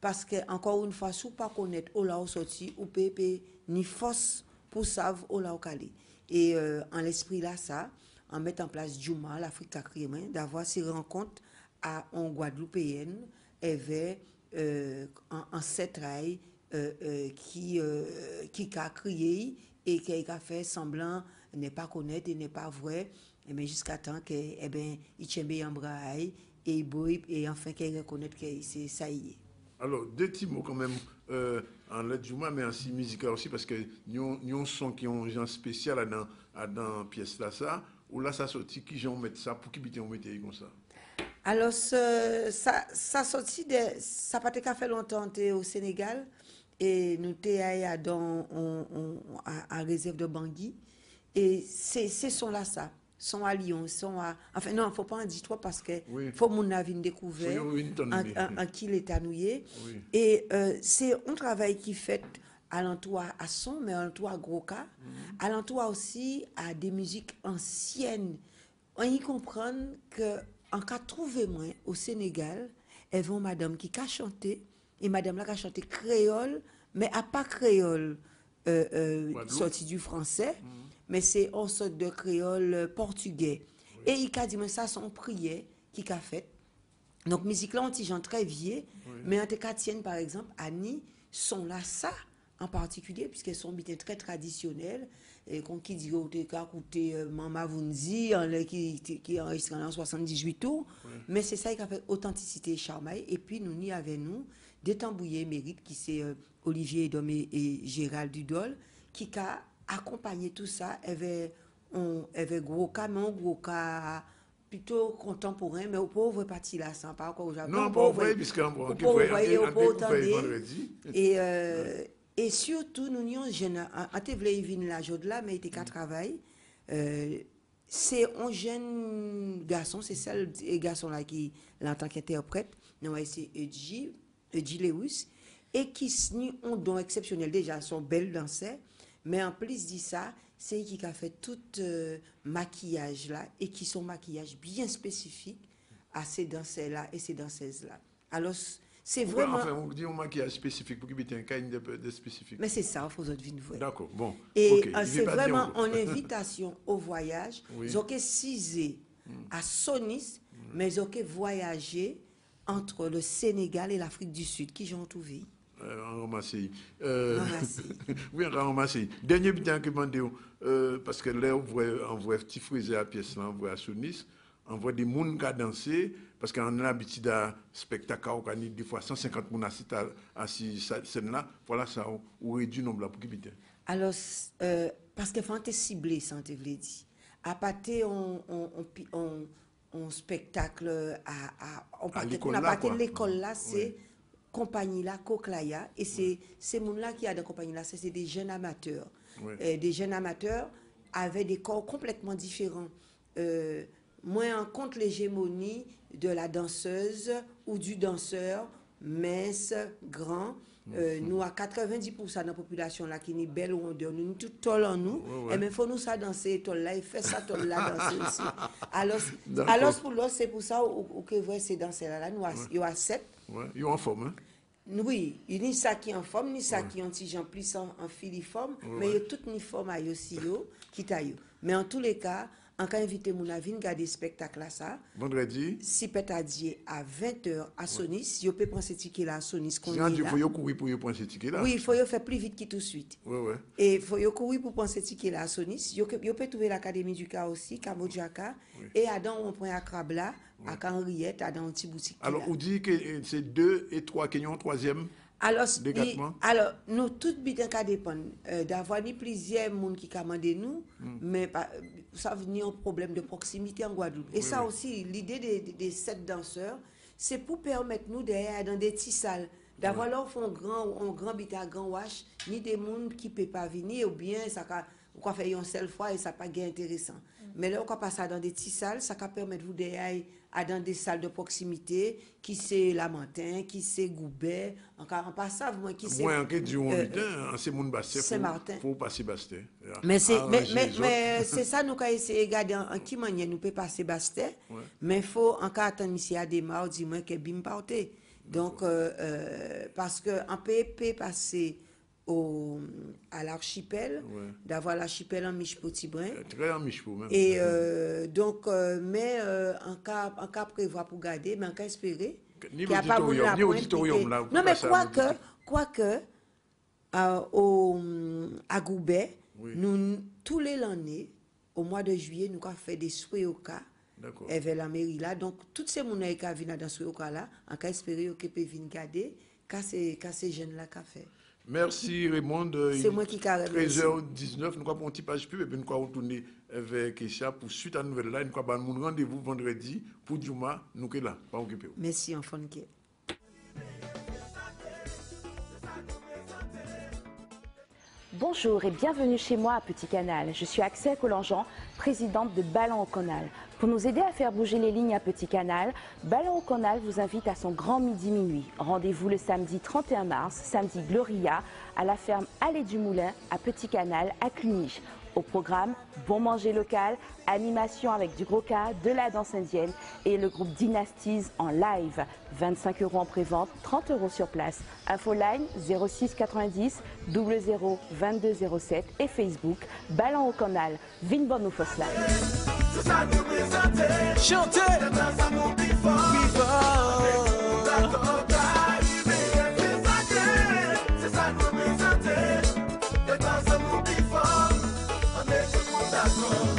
Parce que encore une fois, si vous ne pas connaître où là sorti ou pépé ni force pour savoir où là calé. Et en l'esprit là, ça, en mettant en place Juma, l'Afrique a créé, d'avoir ces rencontres en Guadeloupéenne, avait en sept rails qui a crié et qui a fait semblant n'est pas connaître et n'est pas vrai, mais jusqu'à temps que il tient en bras et enfin qu'il reconnaît que c'est ça y est. Alors, deux petits mots quand même en lettre Juma, mais aussi musical aussi, parce que nous avons un son qui est un genre spécial dans la pièce là, ça, ou là ça sorti, qui j'en mettre ça, pour qui on mette comme ça. Alors, ça sorti ça n'a pas fait longtemps au Sénégal, et nous sommes à réserve de Bangui, et c'est son-là, ça. Sont à Lyon, enfin non, il ne faut pas en dire trop parce que faut mon avis découvert en qui l'État nouillé. Oui. Et c'est un travail qui fait alentour à son, mais alentour à Groka, alentour aussi à des musiques anciennes. On y comprend que en cas trouvé moi au Sénégal, elles vont madame qui a chanté et madame là qui a chanté créole, mais à pas créole sorti du français. Mais c'est une sorte de créole portugais. Oui. Et il a dit, mais ça, son prière qui a fait. Donc, musique là, on dit, gens très vieux, mais en tout cas, tiennent, par exemple, Annie, sont là, ça, en particulier, puisqu'elles sont très traditionnelles, et qui dit, on a écouté Mama Vunzi, qui est enregistré en 78 tours, mais c'est ça qui a fait authenticité et charmaille. Et puis, nous y avons, nous, des tambouillés mérites, qui c'est Olivier Edom et Gérald Dudol, qui a accompagner tout ça, avait gros cas, mais un gros cas plutôt contemporain, mais au pauvre parti là, sans pas encore au Japon. Non, pas vrai, puisqu'on et surtout, nous avons jeune, en Tévlévin là, là, mais il était qu'à travail. C'est un jeune garçon, c'est celle garçon là qui l'entend qu'interprète, nous c'est Edgy Lewis, et qui ont un don exceptionnel déjà, sont belles danseurs. Mais en plus de ça, c'est qui a fait tout maquillage là et qui sont maquillage bien spécifique à ces danseurs-là et ces danseuses-là. Alors, c'est vraiment... Enfin, on dit un maquillage spécifique pour qu'il y ait un cas de spécifique. Mais c'est ça, il faut autres vignes vraies. D'accord, bon. Et okay. C'est vraiment en invitation au voyage. Ils ont cisé à Sonis, mais ils ont voyagé entre le Sénégal et l'Afrique du Sud, qui j'en trouvé. En ramassé. Oui, en ramassé. Dernier bitin que je parce que là, on voit petit frisé à pièce là, on voit à Sonis, on voit des gens qui dansent, parce qu'on a l'habitude à spectacle, on a des fois 150 personnes assis à cette scène-là. Voilà ça, on réduit le nombre là pour qui bitin. Alors, parce que faut cibler, ça, on te l'a dit. À partir on spectacle à l'école là, c'est compagnie là, Koklaya, et c'est ces gens-là qui a des compagnies là, c'est des jeunes amateurs. Des jeunes amateurs avec des corps complètement différents. Moins en compte l'hégémonie de la danseuse ou du danseur, mince, grand. Nous, à 90% de la population là qui est belle ou on nous tout tol en nous, et même faut nous ça danser tol là, et fait ça tol là danser aussi. Alors pour l'autre, c'est pour ça que vous voyez ces danseurs là, nous il y a 7. Ils sont en forme, hein? Oui, il y a ça qui est en forme, ni ça qui est en tigeant plus en filiforme, mais il y a toutes les formes aussi qui taillent. Mais en tous les cas, en cas invité mon avis, regarder spectacle là ça. Vendredi. Si peut-être à 20h à Sonis, si vous pouvez prendre ce ticket là à Sonis qu'on est là. Il faut courir pour prendre ce ticket là. Oui, il faut faire plus vite que tout de suite. Et il faut courir pour prendre ce ticket là à Sonis. Vous pouvez trouver l'académie du cas aussi, Kamojaka, et Adam on prend à Krabla, à Henriette, à dans une petite boutique. Alors, on dit que c'est 2 et 3 qui ont un troisième. Alors, nous, tout bien qu'à dépendre d'avoir ni plusieurs monde qui commandent nous, mais ça venir un problème de proximité en Guadeloupe. Et ça aussi, l'idée des 7 danseurs, c'est pour permettre nous d'aller dans des petites salles, d'avoir là un grand bit à grand wash, ni des monde qui ne peuvent pas venir, ou bien ça on faire une seule fois et ça pas gain intéressant. Mais là, on passe ça dans des petites salles, ça permet de vous d'aller dans des salles de proximité, qui c'est Lamentin, qui c'est Goubet, en passant, moi qui c'est... Moi, en cas de c'est mon Bastet, faut passer Bastet. Mais c'est ça, nous avons essayé de regarder en qui manière nous pouvons passer Bastet, mais il faut encore attendre ici à des morts, dis-moi que bim parté. Donc, parce qu'en PEP passer à l'archipel, Ouais. d'avoir l'archipel en Miche-Potibrin. Très en Michepot même. Et donc, mais en cas prévoir pour garder, mais en cas espérer, Ni qu'il n'y a pas beaucoup auditorium, la ni pointe, auditorium, là, non, mais ça, quoique, à Goubet, Oui. nous, tous les l'année, au mois de juillet, nous avons fait des souhaits au cas. D'accord. Vers la mairie là. Donc, toutes ces monnaies qui viennent dans ce cas là, en cas espérer qu'ils peuvent venir garder, quand ces jeunes-là qu'a fait. Merci Raymond. C'est moi qui carré. 13h19, nous avons une petite page pub et puis nous allons retourner avec Keisha pour suite à la nouvelle là. Nous avons un rendez-vous vendredi pour Djouma. Nous sommes là, pas occupé. Merci, enfant. Bonjour et bienvenue chez moi à Petit Canal. Je suis Axel Collangean, présidente de Ballon au Canal. Pour nous aider à faire bouger les lignes à Petit Canal, Ballon au Canal vous invite à son grand midi minuit. Rendez-vous le samedi 31 mars, samedi Gloria, à la ferme Allée du Moulin à Petit Canal à Cluny. Au programme, bon manger local, animation avec du gros cas, de la danse indienne et le groupe Dynasties en live. 25 € en prévente, 30 € sur place. Infoline 06 90 00 22 07 et Facebook Ballon au Canal. Vin bon nous fausse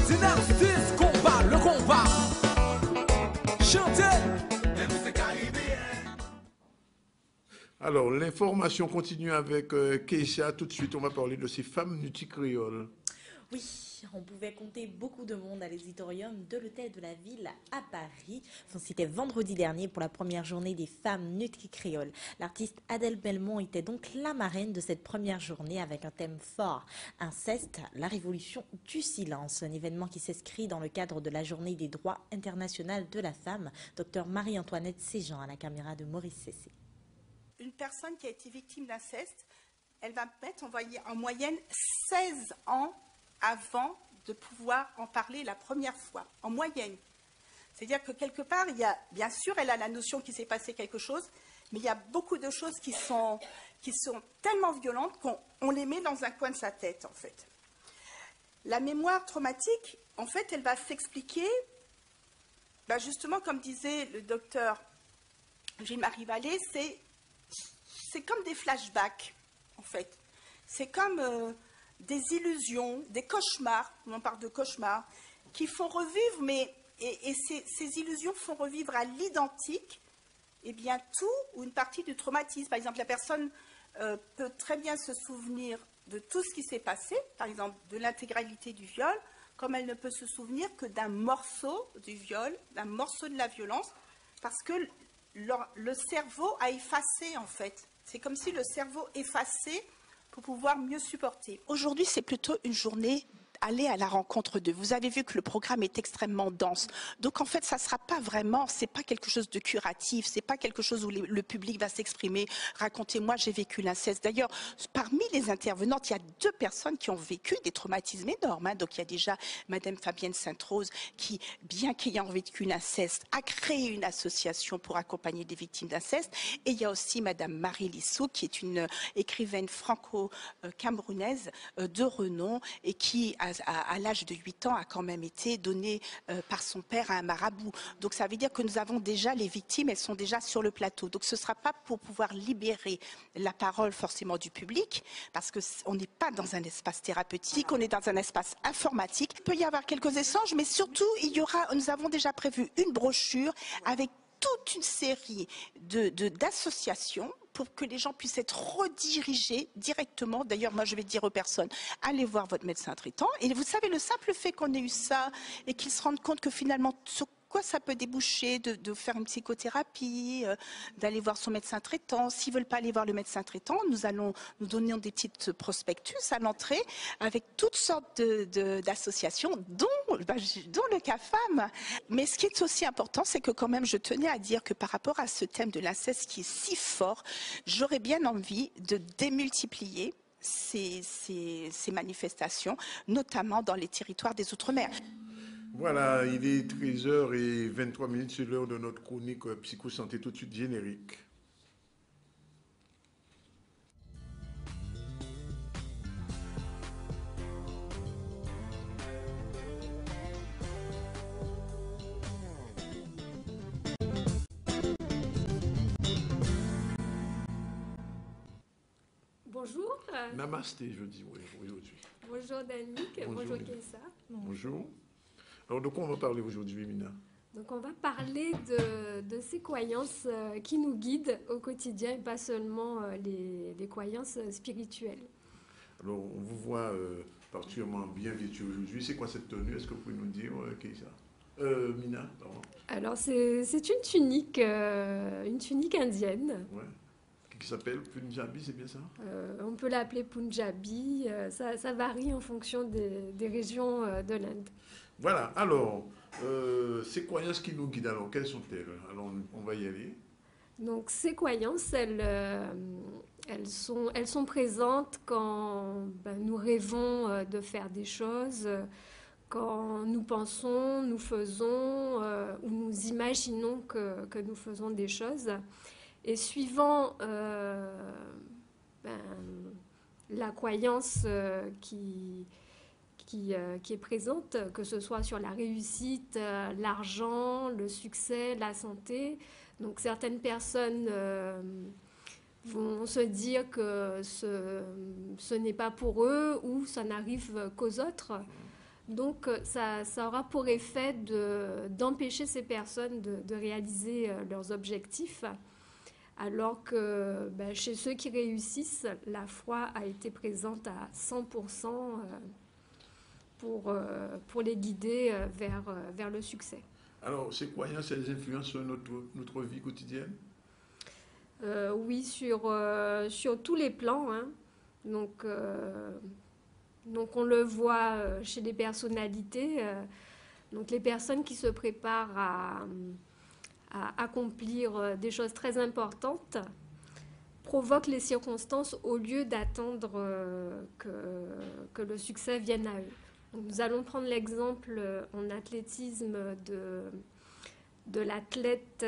Dynasties, combat, le combat. Chantez. Alors, l'information continue avec Keisha. Tout de suite, on va parler de ces femmes nutri-créoles. Oui, on pouvait compter beaucoup de monde à l'auditorium de l'hôtel de la ville à Paris. C'était vendredi dernier pour la première journée des femmes nutri-créoles. L'artiste Adèle Belmont était donc la marraine de cette première journée avec un thème fort, inceste, la révolution du silence. Un événement qui s'inscrit dans le cadre de la journée des droits internationaux de la femme. Docteur Marie-Antoinette Séjean à la caméra de Maurice Cessé. Une personne qui a été victime d'inceste, elle va mettre en moyenne 16 ans avant de pouvoir en parler la première fois, en moyenne. C'est-à-dire que quelque part, il y a, bien sûr, elle a la notion qu'il s'est passé quelque chose, mais il y a beaucoup de choses qui sont tellement violentes qu'on les met dans un coin de sa tête, en fait. La mémoire traumatique, en fait, elle va s'expliquer, justement, comme disait le docteur Gilles-Marie Vallée, c'est comme des flashbacks, en fait. C'est comme des illusions, des cauchemars, on parle de cauchemars, qui font revivre, et ces illusions font revivre à l'identique, tout ou une partie du traumatisme. Par exemple, la personne peut très bien se souvenir de tout ce qui s'est passé, par exemple de l'intégralité du viol, comme elle ne peut se souvenir que d'un morceau du viol, d'un morceau de la violence, parce que le cerveau a effacé, en fait. C'est comme si le cerveau effaçait pour pouvoir mieux supporter. Aujourd'hui, c'est plutôt une journée aller à la rencontre d'eux. Vous avez vu que le programme est extrêmement dense. Donc en fait, ça ne sera pas vraiment, c'est pas quelque chose de curatif, c'est pas quelque chose où le public va s'exprimer. Racontez-moi, j'ai vécu l'inceste. D'ailleurs, parmi les intervenantes, il y a 2 personnes qui ont vécu des traumatismes énormes. Donc il y a déjà Madame Fabienne Sainte-Rose qui, bien qu'ayant vécu l'inceste, a créé une association pour accompagner des victimes d'inceste. Et il y a aussi Madame Marie Lissou qui est une écrivaine franco-camerounaise de renom et qui à l'âge de 8 ans, a quand même été donnée par son père à un marabout. Donc ça veut dire que nous avons déjà les victimes, elles sont déjà sur le plateau. Donc ce ne sera pas pour pouvoir libérer la parole forcément du public, parce qu'on n'est pas dans un espace thérapeutique, on est dans un espace informatique. Il peut y avoir quelques échanges, mais surtout, nous avons déjà prévu une brochure avec toute une série d'associations pour que les gens puissent être redirigés directement. D'ailleurs, moi, je vais dire aux personnes, allez voir votre médecin traitant. Et vous savez, le simple fait qu'on ait eu ça et qu'ils se rendent compte que finalement, sur quoi ça peut déboucher de faire une psychothérapie, d'aller voir son médecin traitant. S'ils ne veulent pas aller voir le médecin traitant, nous donnons des petites prospectus à l'entrée avec toutes sortes d'associations, dont le CAFAM. Mais ce qui est aussi important, c'est que quand même, je tenais à dire que par rapport à ce thème de l'inceste qui est si fort, j'aurais bien envie de démultiplier ces manifestations, notamment dans les territoires des Outre-mer. Voilà, il est 13h23, c'est l'heure de notre chronique Psycho-Santé, tout de suite générique. Namasté, je dis, oui, aujourd'hui. Bonjour Danick, bonjour Keïssa. Bonjour. Alors, de quoi on va parler aujourd'hui, Mina? Donc, on va parler de ces croyances qui nous guident au quotidien et pas seulement les croyances spirituelles. Alors, on vous voit particulièrement bien vêtu aujourd'hui. C'est quoi cette tenue? Est-ce que vous pouvez nous dire, Keïssa? Mina, pardon. Alors, c'est une tunique indienne. Ouais. Qui s'appelle Punjabi, c'est bien ça? On peut l'appeler Punjabi. Ça varie en fonction des régions de l'Inde. Voilà. Alors, ces croyances qui nous guident, alors, quelles sont-elles? Alors, on va y aller. Donc, ces croyances, elles sont présentes quand nous rêvons de faire des choses, quand nous pensons, nous faisons ou nous imaginons que nous faisons des choses. Et suivant la croyance qui est présente, que ce soit sur la réussite, l'argent, le succès, la santé, donc certaines personnes vont se dire que ce n'est pas pour eux ou ça n'arrive qu'aux autres. Donc ça aura pour effet d'empêcher ces personnes de réaliser leurs objectifs. Alors que chez ceux qui réussissent, la foi a été présente à 100% pour les guider vers le succès. Alors, ces croyances, elles influencent notre vie quotidienne? Oui, sur tous les plans. Hein. Donc, on le voit chez les personnalités. Donc, les personnes qui se préparent à accomplir des choses très importantes provoquent les circonstances au lieu d'attendre que le succès vienne à eux. Donc, nous allons prendre l'exemple en athlétisme de l'athlète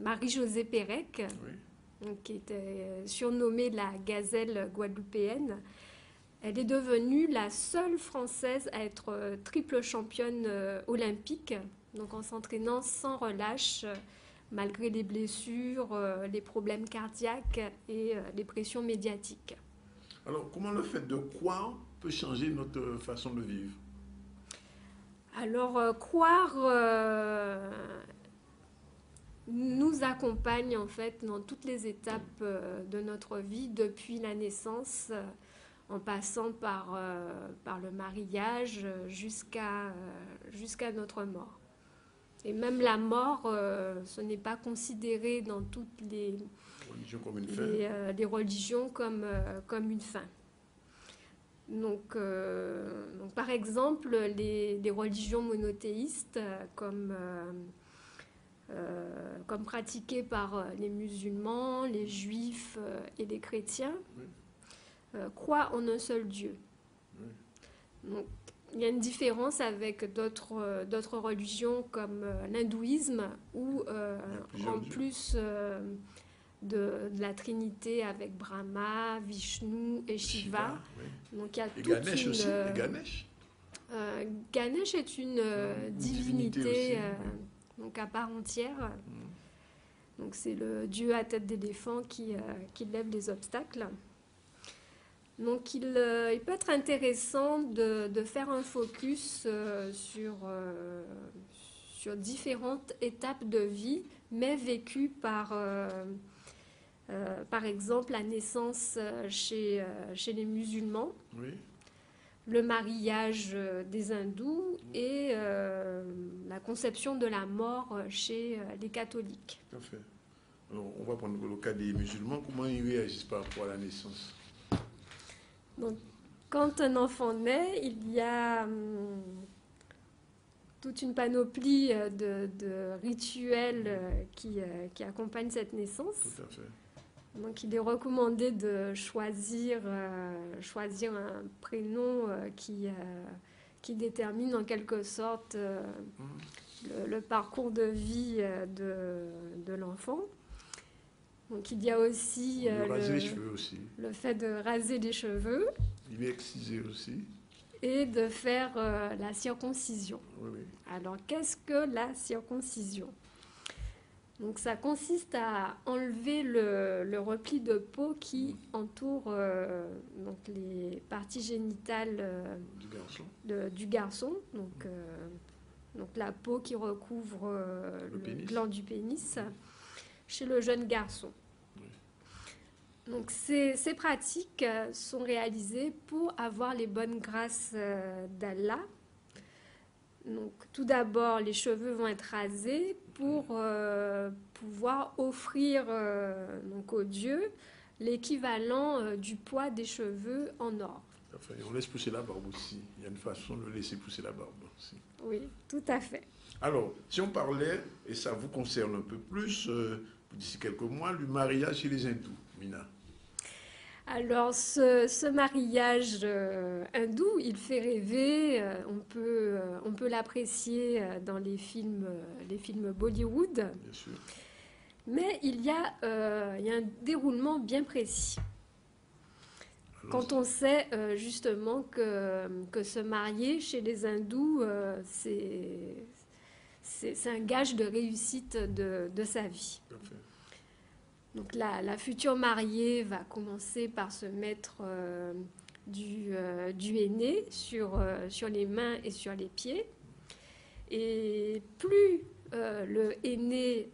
Marie-Josée Pérec, qui était surnommée la gazelle guadeloupéenne. Elle est devenue la seule Française à être triple championne olympique, donc en s'entraînant sans relâche, malgré les blessures, les problèmes cardiaques et les pressions médiatiques. Alors, comment le fait de croire peut changer notre façon de vivre? Alors, croire nous accompagne en fait dans toutes les étapes de notre vie, depuis la naissance, en passant par le mariage jusqu'à notre mort. Et même la mort, ce n'est pas considéré dans toutes les religions comme une fin. Donc, par exemple, les religions monothéistes, comme pratiquées par les musulmans, les juifs et les chrétiens, croient en un seul Dieu. Donc, il y a une différence avec d'autres religions comme l'hindouisme, où en plus de la Trinité avec Brahma, Vishnu et Shiva. Donc il y a toute Ganesh aussi. Et Ganesh. Ganesh est une divinité donc à part entière. Donc c'est le dieu à tête d'éléphant qui lève les obstacles. Donc il peut être intéressant de faire un focus sur différentes étapes de vie, mais vécues par exemple la naissance chez les musulmans, le mariage des hindous et la conception de la mort chez les catholiques. Tout à fait. Alors, on va prendre le cas des musulmans. Comment ils réagissent par rapport à la naissance? Donc, quand un enfant naît, il y a toute une panoplie de rituels qui accompagnent cette naissance. Tout à fait. Donc, il est recommandé de choisir un prénom qui détermine en quelque sorte le parcours de vie de l'enfant. Donc, il y a aussi, raser les cheveux aussi, le fait de raser les cheveux. Il est excisé aussi. Et de faire la circoncision. Oui. Alors, qu'est-ce que la circoncision? Donc ça consiste à enlever le repli de peau qui entoure donc les parties génitales du garçon. Donc la peau qui recouvre le gland du pénis chez le jeune garçon. Donc ces pratiques sont réalisées pour avoir les bonnes grâces d'Allah. Donc tout d'abord, les cheveux vont être rasés pour pouvoir offrir donc au Dieu l'équivalent du poids des cheveux en or. Enfin, on laisse pousser la barbe aussi. Il y a une façon de laisser pousser la barbe aussi. Oui, tout à fait. Alors, si on parlait, et ça vous concerne un peu plus, d'ici quelques mois, du mariage chez les hindous, Mina. Alors, ce mariage hindou, il fait rêver. On peut l'apprécier dans les films Bollywood. Bien sûr. Mais il y a un déroulement bien précis. Quand on sait justement que se marier chez les hindous, c'est un gage de réussite de sa vie. Parfait. Donc la future mariée va commencer par se mettre du henné sur les mains et sur les pieds. Et plus le henné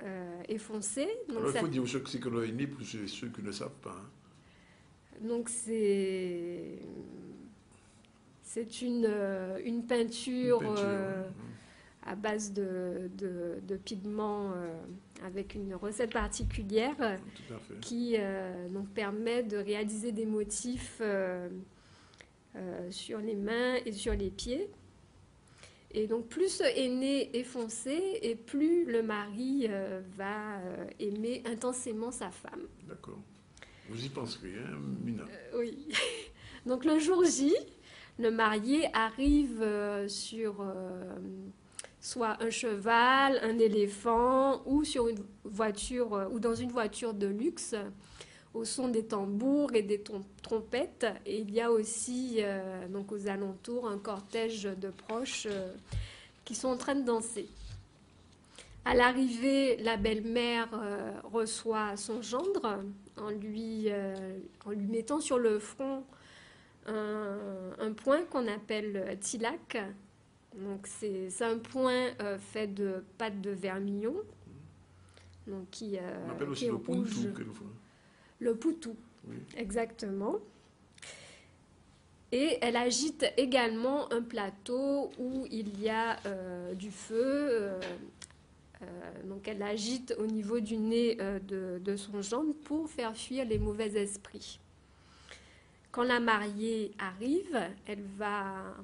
est foncé... Donc alors il faut dire ceux qui le henné pour ceux qui ne savent pas. Hein. Donc c'est une peinture, à base de pigments avec une recette particulière qui donc permet de réaliser des motifs sur les mains et sur les pieds. Et donc plus ce henné est foncé et plus le mari va aimer intensément sa femme. D'accord. Vous y penserez, hein, Mina? Oui. Donc le jour J, le marié arrive sur soit un cheval, un éléphant ou sur une voiture ou dans une voiture de luxe au son des tambours et des trompettes. Et il y a aussi donc aux alentours un cortège de proches qui sont en train de danser. À l'arrivée, la belle-mère reçoit son gendre en lui mettant sur le front un point qu'on appelle tilak. Donc c'est un point fait de pâte de vermillon, donc on appelle aussi qui est le rouge. poutou quelquefois. Le poutou, oui. Exactement. Et elle agite également un plateau où il y a du feu. Donc elle agite au niveau du nez de son gendre pour faire fuir les mauvais esprits. Quand la mariée arrive, elle va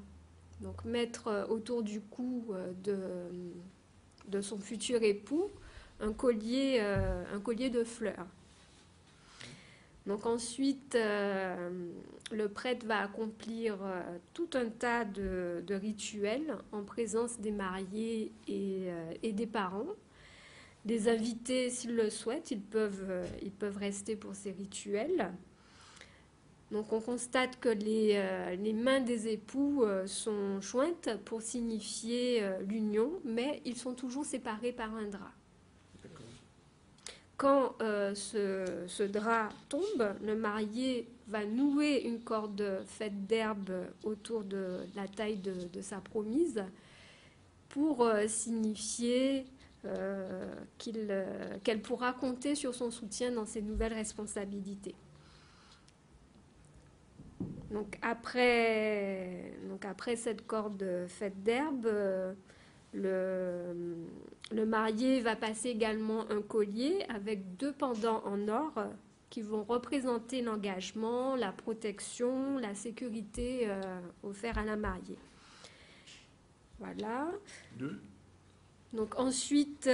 donc mettre autour du cou de son futur époux un collier de fleurs. Donc ensuite, le prêtre va accomplir tout un tas de rituels en présence des mariés et des parents. Les invités, s'ils le souhaitent, ils peuvent rester pour ces rituels. Donc on constate que les mains des époux sont jointes pour signifier l'union, mais ils sont toujours séparés par un drap. Quand ce drap tombe, le marié va nouer une corde faite d'herbe autour de la taille de sa promise pour signifier qu'elle pourra compter sur son soutien dans ses nouvelles responsabilités. Donc après cette corde faite d'herbe, le marié va passer également un collier avec 2 pendants en or qui vont représenter l'engagement, la protection, la sécurité offerte à la mariée. Voilà. 2. Donc ensuite,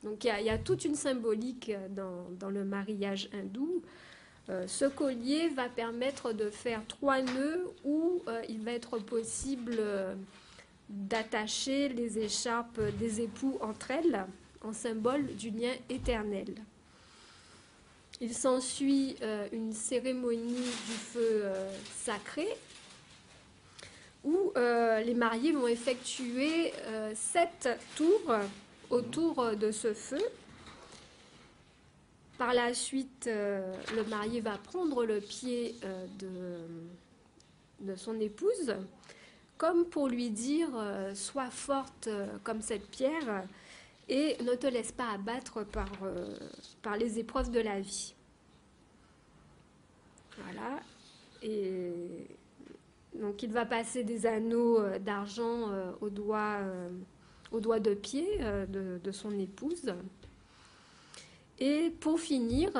donc il y a toute une symbolique dans le mariage hindou. Ce collier va permettre de faire 3 nœuds où il va être possible d'attacher les écharpes des époux entre elles en symbole du lien éternel. Il s'ensuit une cérémonie du feu sacré où les mariés vont effectuer 7 tours autour de ce feu. Par la suite, le marié va prendre le pied de son épouse, comme pour lui dire « Sois forte comme cette pierre et ne te laisse pas abattre par les épreuves de la vie. » Voilà. Et donc il va passer des anneaux d'argent au doigt de pied de son épouse. Et pour finir,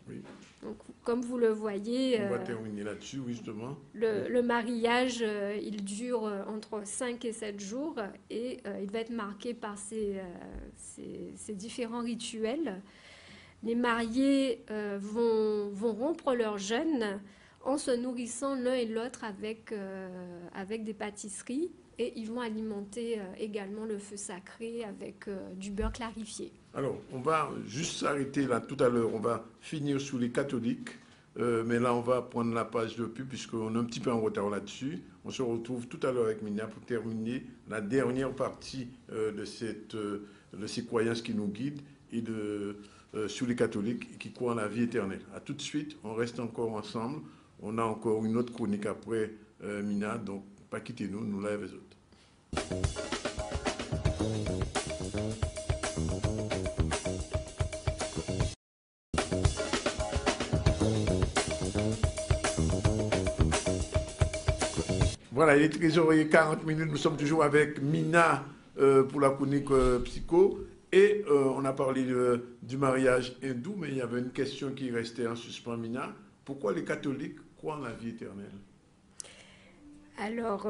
oui. Donc, comme vous le voyez, on va terminer là-dessus, oui, justement. Le mariage, il dure entre 5 et 7 jours et il va être marqué par ces différents rituels. Les mariés vont rompre leur jeûne en se nourrissant l'un et l'autre avec des pâtisseries et ils vont alimenter également le feu sacré avec du beurre clarifié. Alors, on va juste s'arrêter là tout à l'heure. On va finir sur les catholiques. Mais là, on va prendre la page de pub puisqu'on est un petit peu en retard là-dessus. On se retrouve tout à l'heure avec Mina pour terminer la dernière partie de ces croyances qui nous guident et sur les catholiques qui croient en la vie éternelle. À tout de suite. On reste encore ensemble. On a encore une autre chronique après Mina. Donc, pas quittez-nous. Nous là les autres. Voilà, il est 13h40, nous sommes toujours avec Mina pour la chronique psycho et on a parlé du mariage hindou, mais il y avait une question qui restait en suspens, Mina. Pourquoi les catholiques croient en la vie éternelle? Alors,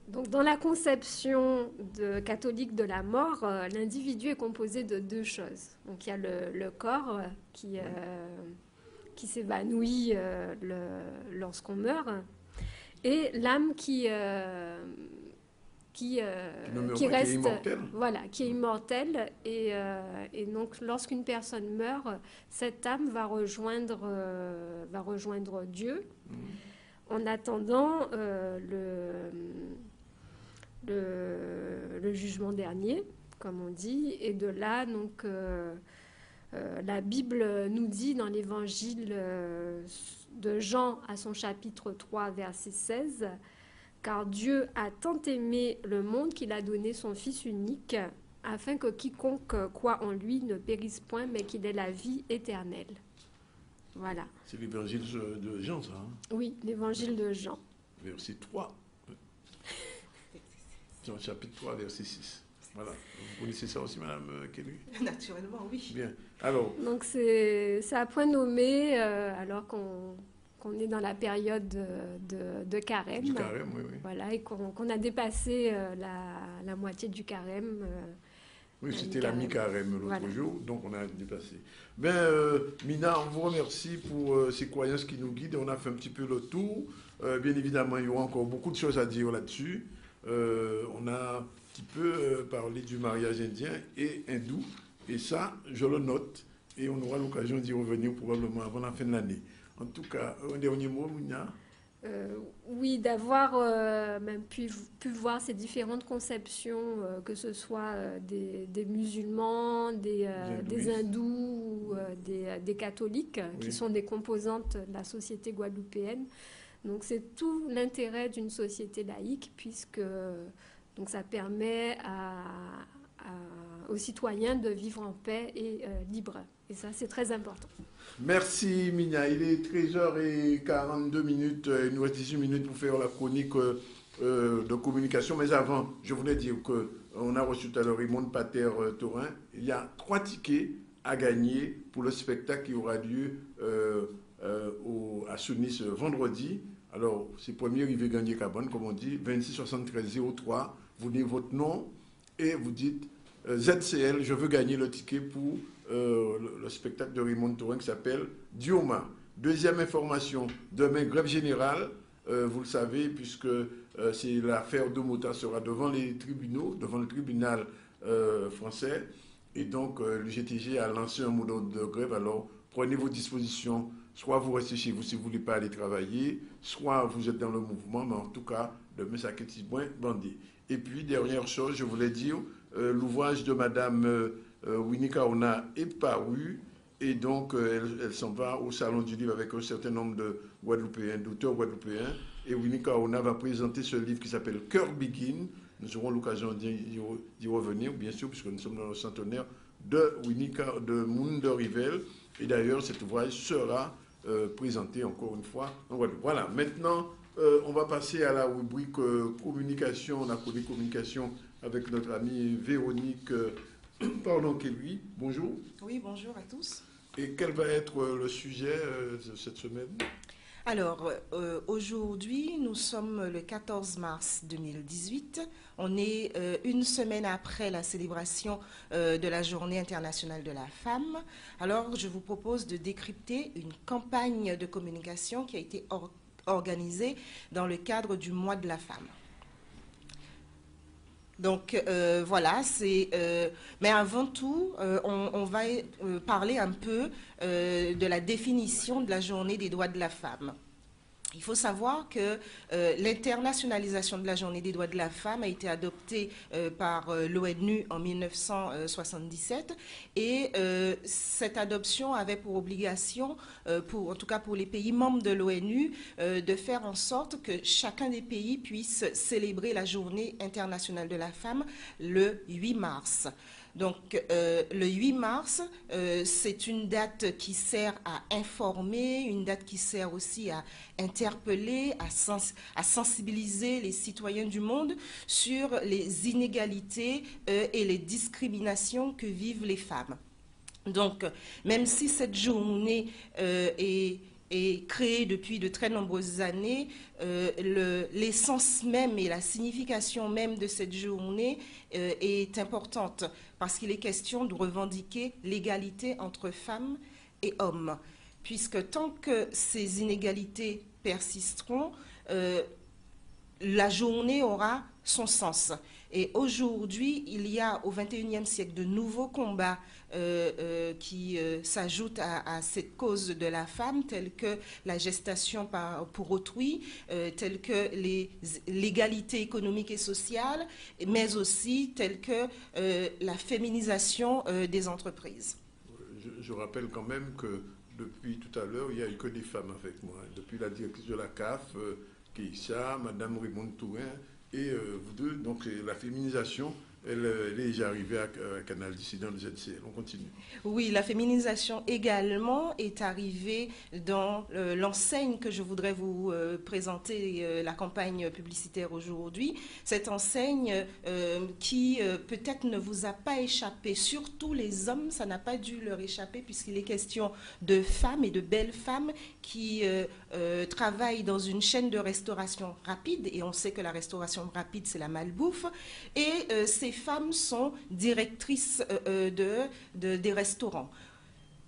donc dans la conception catholique de la mort, l'individu est composé de deux choses. Donc il y a le corps qui s'évanouit lorsqu'on meurt, et l'âme qui reste, qui est immortelle. Et donc, lorsqu'une personne meurt, cette âme va rejoindre Dieu. En attendant le jugement dernier, comme on dit. Et de là, donc, la Bible nous dit dans l'évangile de Jean à son chapitre 3, verset 16, « Car Dieu a tant aimé le monde qu'il a donné son Fils unique, afin que quiconque croit en lui ne périsse point, mais qu'il ait la vie éternelle. » Voilà. C'est l'évangile de Jean, ça, hein? Oui, l'évangile de Jean. Verset 3. Jean chapitre 3, verset 6. Voilà. Vous connaissez ça aussi, Madame Kelly? Naturellement, oui. Bien. Alors. Donc, c'est à point nommé, alors qu'on est dans la période de carême. Du carême, oui, oui. Voilà, et qu'on a dépassé la moitié du carême. Oui, c'était la mi-carême l'autre jour, donc on a dépassé. Ben, Mina, on vous remercie pour ces croyances qui nous guident. On a fait un petit peu le tour. Bien évidemment, il y aura encore beaucoup de choses à dire là-dessus. On a un petit peu parlé du mariage indien et hindou. Et ça, je le note. Et on aura l'occasion d'y revenir probablement avant la fin de l'année. En tout cas, un dernier mot, Mina? Oui, d'avoir même pu voir ces différentes conceptions, que ce soit des musulmans, des hindous ou des catholiques, qui sont des composantes de la société guadeloupéenne. Donc c'est tout l'intérêt d'une société laïque, puisque donc, ça permet aux citoyens de vivre en paix et libre. Et ça, c'est très important. Merci, Mina. Il est 13h42. Il nous reste 18 minutes pour faire la chronique de communication. Mais avant, je voulais dire qu'on a reçu tout à l'heure Raymond Pater-Taurin. Il y a 3 tickets à gagner pour le spectacle qui aura lieu à Sounis vendredi. Alors, c'est premier arrivé gagner Cabane, comme on dit, 26 73 03. Vous donnez votre nom et vous dites ZCL, je veux gagner le ticket pour le spectacle de Raymond Taurin qui s'appelle Dioma. Deuxième information, demain, grève générale, vous le savez, puisque c'est l'affaire de Mota sera devant les tribunaux, devant le tribunal français. Et donc, l'UGTG a lancé un mot de grève. Alors, prenez vos dispositions. Soit vous restez chez vous si vous ne voulez pas aller travailler, soit vous êtes dans le mouvement, mais en tout cas, demain, ça quitte moins bandit. Et puis, dernière chose, je voulais dire, l'ouvrage de Madame Winnie Kaona est paru et donc elle s'en va au Salon du Livre avec un certain nombre de Guadeloupéens, d'auteurs guadeloupéens. Et Winnie Kaona va présenter ce livre qui s'appelle Cœur Begin. Nous aurons l'occasion d'y revenir, bien sûr, puisque nous sommes dans le centenaire de Mounde Rivel. Et d'ailleurs, cet ouvrage sera présenté encore une fois en Guadeloupe. Voilà, maintenant, on va passer à la rubrique communication, la chronique communication avec notre amie Véronique Kelly. Bonjour. Oui, bonjour à tous. Et quel va être le sujet de cette semaine? Alors, aujourd'hui, nous sommes le 14 mars 2018. On est une semaine après la célébration de la Journée internationale de la femme. Alors, je vous propose de décrypter une campagne de communication qui a été organisée dans le cadre du mois de la femme. Donc voilà, mais avant tout, on va parler un peu de la définition de la journée des droits de la femme. Il faut savoir que l'internationalisation de la journée des droits de la femme a été adoptée par l'ONU en 1977 et cette adoption avait pour obligation, en tout cas pour les pays membres de l'ONU, de faire en sorte que chacun des pays puisse célébrer la journée internationale de la femme le 8 mars. Donc, le 8 mars, c'est une date qui sert à informer, une date qui sert aussi à interpeller, à sensibiliser les citoyens du monde sur les inégalités et les discriminations que vivent les femmes. Donc, même si cette journée est créée depuis de très nombreuses années, l'essence même et la signification même de cette journée est importante parce qu'il est question de revendiquer l'égalité entre femmes et hommes. Puisque tant que ces inégalités persisteront, la journée aura son sens. Et aujourd'hui, il y a au XXIe siècle de nouveaux combats qui s'ajoutent à cette cause de la femme, tels que la gestation pour autrui, tels que l'égalité économique et sociale, mais aussi tels que la féminisation des entreprises. Je rappelle quand même que depuis tout à l'heure, il n'y a eu que des femmes avec moi. Depuis la directrice de la CAF, Keïssa, Madame Raymond Tourin, et vous deux, donc la féminisation, elle est déjà arrivée à Canal Dissident de ZCL. On continue. Oui, la féminisation également est arrivée dans l'enseigne que je voudrais vous présenter, la campagne publicitaire aujourd'hui. Cette enseigne qui peut-être ne vous a pas échappé, surtout les hommes, ça n'a pas dû leur échapper puisqu'il est question de femmes et de belles femmes qui travaillent dans une chaîne de restauration rapide, et on sait que la restauration rapide, c'est la malbouffe, et ces femmes sont directrices des restaurants.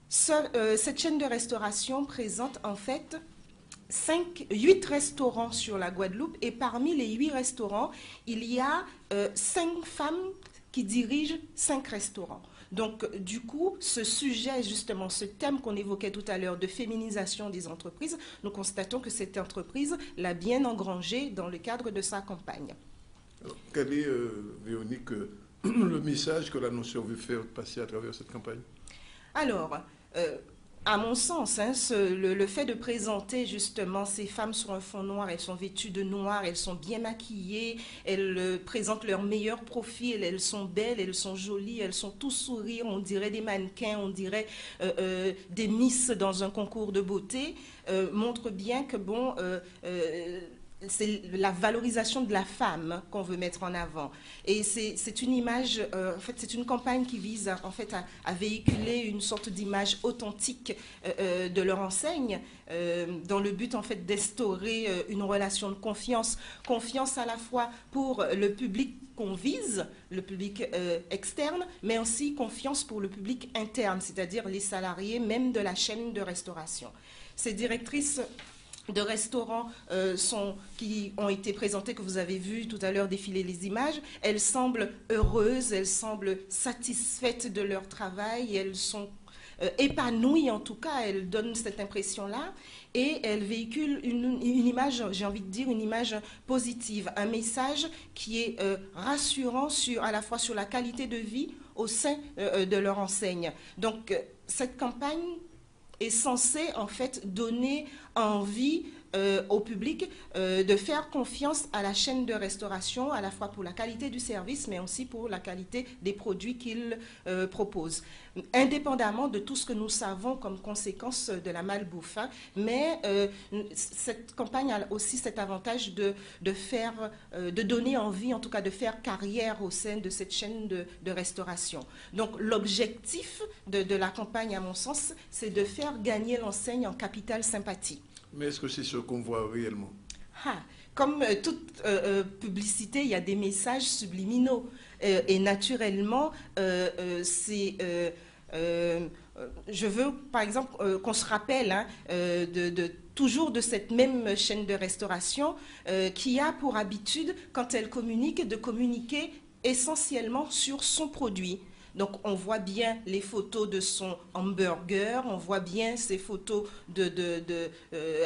Cette chaîne de restauration présente en fait 8 restaurants sur la Guadeloupe, et parmi les 8 restaurants, il y a 5 femmes qui dirigent 5 restaurants. Donc, du coup, ce sujet, justement, ce thème qu'on évoquait tout à l'heure de féminisation des entreprises, nous constatons que cette entreprise l'a bien engrangé dans le cadre de sa campagne. Alors, quel est, Véronique, le message que l'annonceur veut faire passer à travers cette campagne? Alors, à mon sens, le fait de présenter justement ces femmes sur un fond noir, elles sont vêtues de noir, elles sont bien maquillées, elles présentent leur meilleur profil, elles sont belles, elles sont jolies, elles sont tous sourires, on dirait des mannequins, on dirait des miss dans un concours de beauté, montre bien que bon... c'est la valorisation de la femme qu'on veut mettre en avant. Et c'est une image, en fait, c'est une campagne qui vise à véhiculer une sorte d'image authentique de leur enseigne, dans le but en fait d'instaurer une relation de confiance. Confiance à la fois pour le public qu'on vise, le public externe, mais aussi confiance pour le public interne, c'est-à-dire les salariés même de la chaîne de restauration. Ces directrices de restaurants qui ont été présentées, que vous avez vu tout à l'heure défiler les images, elles semblent heureuses, elles semblent satisfaites de leur travail, elles sont épanouie, en tout cas, elle donne cette impression-là. Et elle véhicule une image, j'ai envie de dire, une image positive, un message qui est rassurant à la fois sur la qualité de vie au sein de leur enseigne. Donc, cette campagne est censée, en fait, donner envie au public de faire confiance à la chaîne de restauration, à la fois pour la qualité du service, mais aussi pour la qualité des produits qu'ils proposent, indépendamment de tout ce que nous savons comme conséquence de la malbouffe. Hein. Mais cette campagne a aussi cet avantage de donner envie, en tout cas de faire carrière au sein de cette chaîne de restauration. Donc l'objectif de la campagne, à mon sens, c'est de faire gagner l'enseigne en capital sympathie. Mais est-ce que c'est ce qu'on voit réellement? Comme toute publicité, il y a des messages subliminaux. Et naturellement, je veux, par exemple, qu'on se rappelle toujours de cette même chaîne de restauration qui a pour habitude, quand elle communique, de communiquer essentiellement sur son produit. Donc, on voit bien les photos de son hamburger, on voit bien ces photos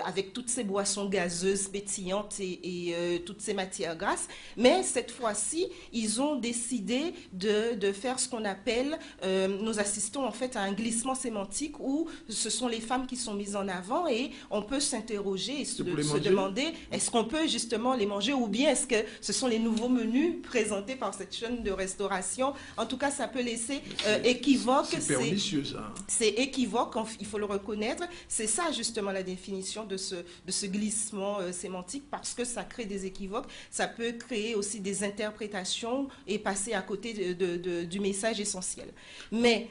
avec toutes ces boissons gazeuses, pétillantes et toutes ces matières grasses. Mais cette fois-ci, ils ont décidé de faire ce qu'on appelle, nous assistons en fait à un glissement sémantique où ce sont les femmes qui sont mises en avant et on peut s'interroger et se demander est-ce qu'on peut justement les manger ou bien est-ce que ce sont les nouveaux menus présentés par cette chaîne de restauration. En tout cas, ça peut laisser équivoque. C'est pernicieux, ça. C'est équivoque, il faut le reconnaître. C'est ça, justement, la définition de ce glissement sémantique, parce que ça crée des équivoques. Ça peut créer aussi des interprétations et passer à côté du message essentiel. Mais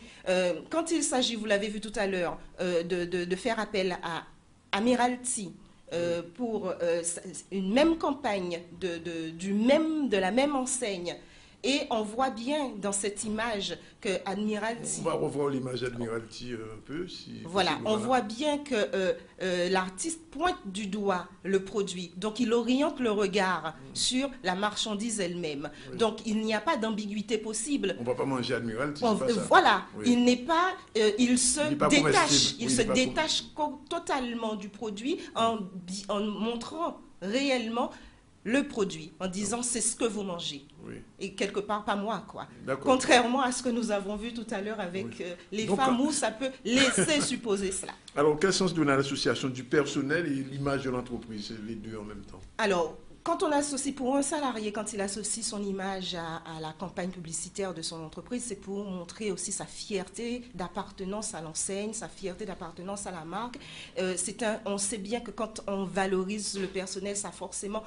quand il s'agit, vous l'avez vu tout à l'heure, de faire appel à Amiralty, pour une même campagne de la même enseigne, et on voit bien dans cette image que Admiralty... On va revoir l'image d'Admiralty un peu. Voilà, on voit bien que l'artiste pointe du doigt le produit. Donc, il oriente le regard sur la marchandise elle-même. Oui. Donc, il n'y a pas d'ambiguïté possible. On ne va pas manger Admiralty, voilà, oui. Il n'est pas... il se détache totalement du produit en montrant réellement le produit, en disant c'est ce que vous mangez. Oui. Et quelque part, pas moi, quoi. Contrairement à ce que nous avons vu tout à l'heure avec les femmes où ça peut laisser supposer cela. Alors, quel sens donne à l'association du personnel et l'image de l'entreprise, les deux en même temps? Alors, quand on associe, pour un salarié, quand il associe son image à la campagne publicitaire de son entreprise, c'est pour montrer aussi sa fierté d'appartenance à l'enseigne, sa fierté d'appartenance à la marque. On sait bien que quand on valorise le personnel, ça a forcément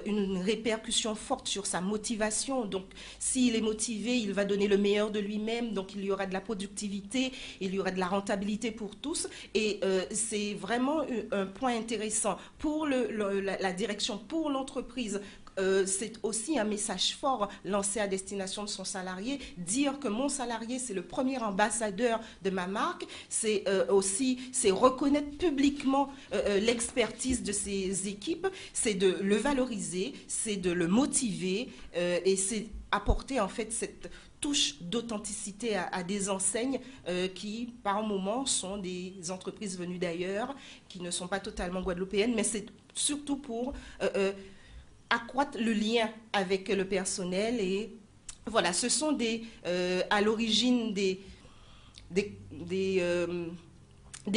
une répercussion forte sur sa motivation. Donc, s'il est motivé, il va donner le meilleur de lui-même. Donc, il y aura de la productivité, il y aura de la rentabilité pour tous. Et c'est vraiment un point intéressant pour la direction, pour l'entreprise. C'est aussi un message fort lancé à destination de son salarié, dire que mon salarié, c'est le premier ambassadeur de ma marque, c'est reconnaître publiquement l'expertise de ses équipes, c'est de le valoriser, c'est de le motiver et c'est apporter en fait cette touche d'authenticité à des enseignes qui, par moment, sont des entreprises venues d'ailleurs, qui ne sont pas totalement guadeloupéennes, mais c'est surtout pour... accroître le lien avec le personnel. Et voilà, ce sont à l'origine des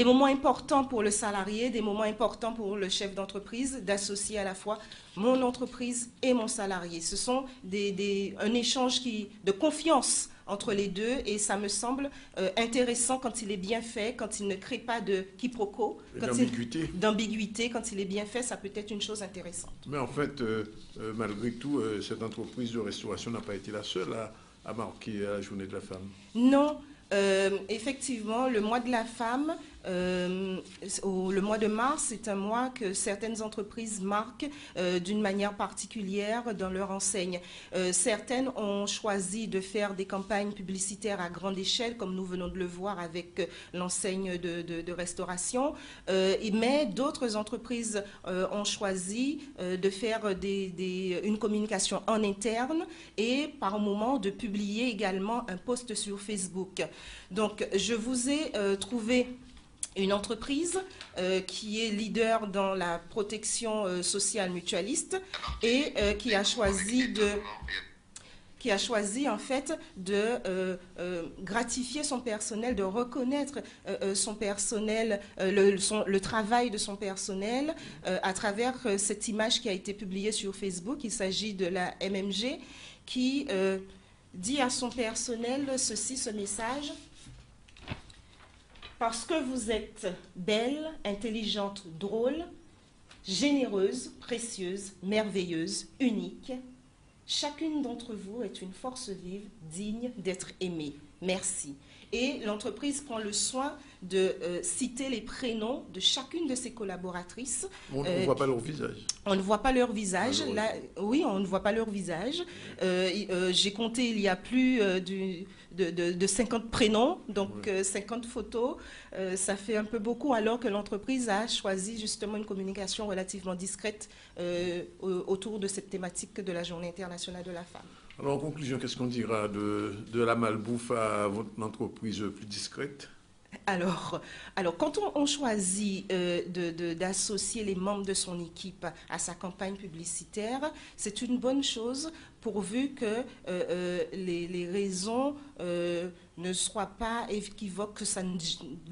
moments importants pour le salarié, des moments importants pour le chef d'entreprise, d'associer à la fois mon entreprise et mon salarié. Ce sont un échange de confiance entre les deux, et ça me semble intéressant quand il est bien fait, quand il ne crée pas de quiproquo, d'ambiguïté. Quand il est bien fait, ça peut être une chose intéressante. Mais en fait, malgré tout, cette entreprise de restauration n'a pas été la seule à marquer la journée de la femme. Non. Effectivement, le mois de la femme, le mois de mars, c'est un mois que certaines entreprises marquent d'une manière particulière dans leur enseigne. Certaines ont choisi de faire des campagnes publicitaires à grande échelle, comme nous venons de le voir avec l'enseigne de restauration, mais d'autres entreprises ont choisi de faire une communication en interne et par moment de publier également un post sur Facebook. Donc, je vous ai trouvé une entreprise qui est leader dans la protection sociale mutualiste et qui a choisi en fait de gratifier son personnel, de reconnaître son personnel, le travail de son personnel à travers cette image qui a été publiée sur Facebook. Il s'agit de la MMG qui dit à son personnel ce message. Parce que vous êtes belle, intelligente, drôle, généreuse, précieuse, merveilleuse, unique, chacune d'entre vous est une force vive, digne d'être aimée. Merci. Et l'entreprise prend le soin de citer les prénoms de chacune de ses collaboratrices. On ne voit pas leur visage. On ne voit pas leur visage. Là, oui, on ne voit pas leur visage. J'ai compté, il y a plus de 50 prénoms, donc 50 photos. Ça fait un peu beaucoup, alors que l'entreprise a choisi justement une communication relativement discrète autour de cette thématique de la Journée internationale de la femme. Alors, en conclusion, qu'est-ce qu'on dira de la malbouffe à votre entreprise plus discrète? Alors, quand on choisit d'associer les membres de son équipe à sa campagne publicitaire, c'est une bonne chose pourvu que les raisons ne soient pas équivoques, que ça ne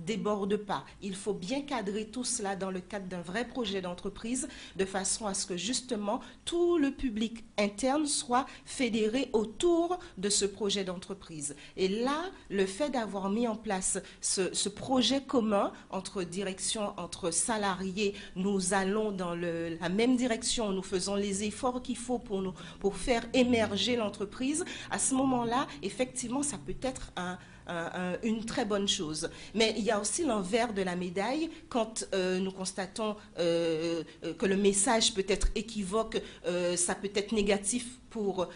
déborde pas. Il faut bien cadrer tout cela dans le cadre d'un vrai projet d'entreprise, de façon à ce que justement tout le public interne soit fédéré autour de ce projet d'entreprise. Et là, le fait d'avoir mis en place ce projet commun entre direction, entre salariés, nous allons dans la même direction, nous faisons les efforts qu'il faut pour faire émerger l'entreprise. À ce moment-là, effectivement, ça peut être une très bonne chose. Mais il y a aussi l'envers de la médaille quand nous constatons que le message peut être équivoque, ça peut être négatif pour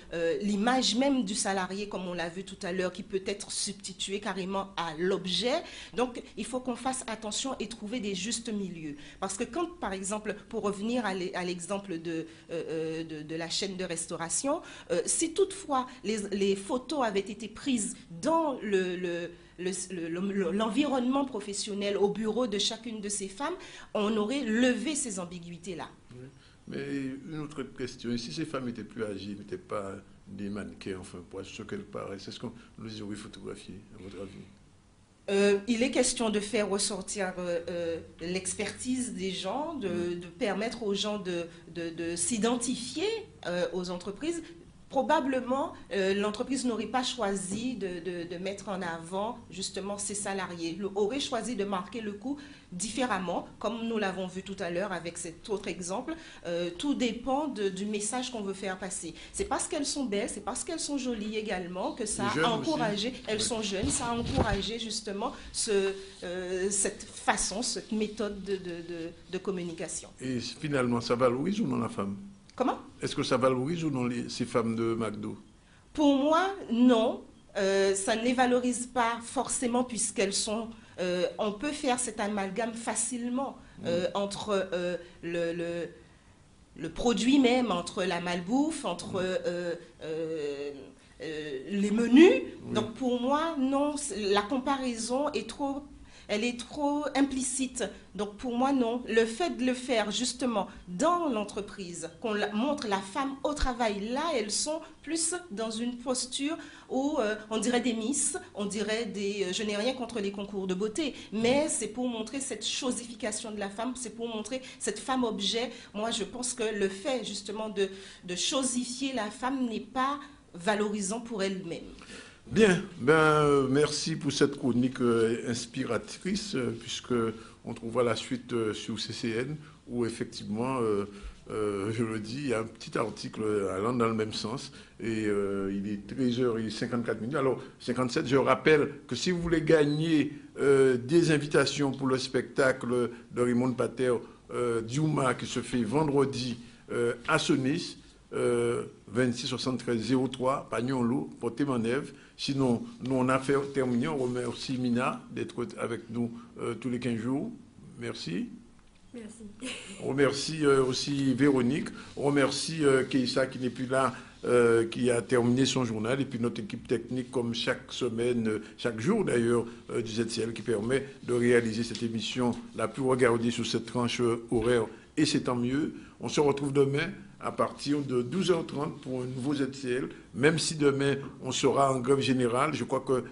l'image même du salarié, comme on l'a vu tout à l'heure, qui peut être substitué carrément à l'objet. Donc, il faut qu'on fasse attention et trouver des justes milieux. Parce que quand, par exemple, pour revenir à l'exemple de la chaîne de restauration, si toutefois les photos avaient été prises dans l'environnement professionnel au bureau de chacune de ces femmes, on aurait levé ces ambiguïtés-là. Oui. Mais une autre question, si ces femmes étaient plus âgées, n'étaient pas des mannequins, enfin, pour ce qu'elles paraissent, est-ce qu'on les aurait photographiées, à votre avis? Il est question de faire ressortir l'expertise des gens, de permettre aux gens de s'identifier aux entreprises. Probablement, l'entreprise n'aurait pas choisi de mettre en avant justement ses salariés. Aurait choisi de marquer le coup différemment, comme nous l'avons vu tout à l'heure avec cet autre exemple. Tout dépend du message qu'on veut faire passer. C'est parce qu'elles sont belles, c'est parce qu'elles sont jolies également que ça a encouragé, elles sont jeunes, ça a encouragé justement cette façon, cette méthode de communication. Et finalement, ça valorise ou non la femme? Comment? Est-ce que ça valorise ou non ces femmes de McDo? Pour moi, non. Ça ne les valorise pas forcément puisqu'elles sont... on peut faire cet amalgame facilement entre le produit même, entre la malbouffe, entre les menus. Oui. Donc pour moi, non, la comparaison est trop... Elle est trop implicite. Donc pour moi, non. Le fait de le faire justement dans l'entreprise, qu'on montre la femme au travail, là, elles sont plus dans une posture où on dirait des miss, on dirait des... Je n'ai rien contre les concours de beauté, mais c'est pour montrer cette chosification de la femme, c'est pour montrer cette femme objet. Moi, je pense que le fait justement de chosifier la femme n'est pas valorisant pour elle-même. Bien, merci pour cette chronique inspiratrice, puisque on trouvera la suite sur CCN, où effectivement, je le dis, il y a un petit article allant dans le même sens, et il est 13h54. Alors, 57, je rappelle que si vous voulez gagner des invitations pour le spectacle de Raymond Pater, Diouma, qui se fait vendredi à Sonis, 26 73 03, Pagnon-Loup, Porté-Manève. Sinon, nous, on a fait terminer. On remercie Mina d'être avec nous tous les 15 jours. Merci. Merci. On remercie aussi Véronique. On remercie Keïssa qui n'est plus là qui a terminé son journal, et puis notre équipe technique, comme chaque semaine, chaque jour d'ailleurs, du ZCL, qui permet de réaliser cette émission la plus regardée sur cette tranche horaire, et c'est tant mieux. On se retrouve demain à partir de 12h30 pour un nouveau ZCL, même si demain on sera en grève générale. Je crois que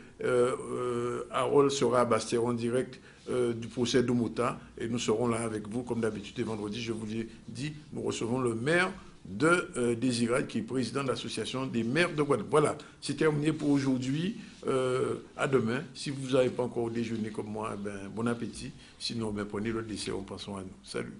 Harold sera à Bastia en direct du procès d'Omota, et nous serons là avec vous comme d'habitude. Et vendredi, je vous l'ai dit, nous recevons le maire de Désirade, qui est président de l'association des maires de Guadeloupe. Voilà, c'est terminé pour aujourd'hui. À demain. Si vous n'avez pas encore déjeuné comme moi, bon appétit. Sinon, prenez le dessert, en passant à nous. Salut.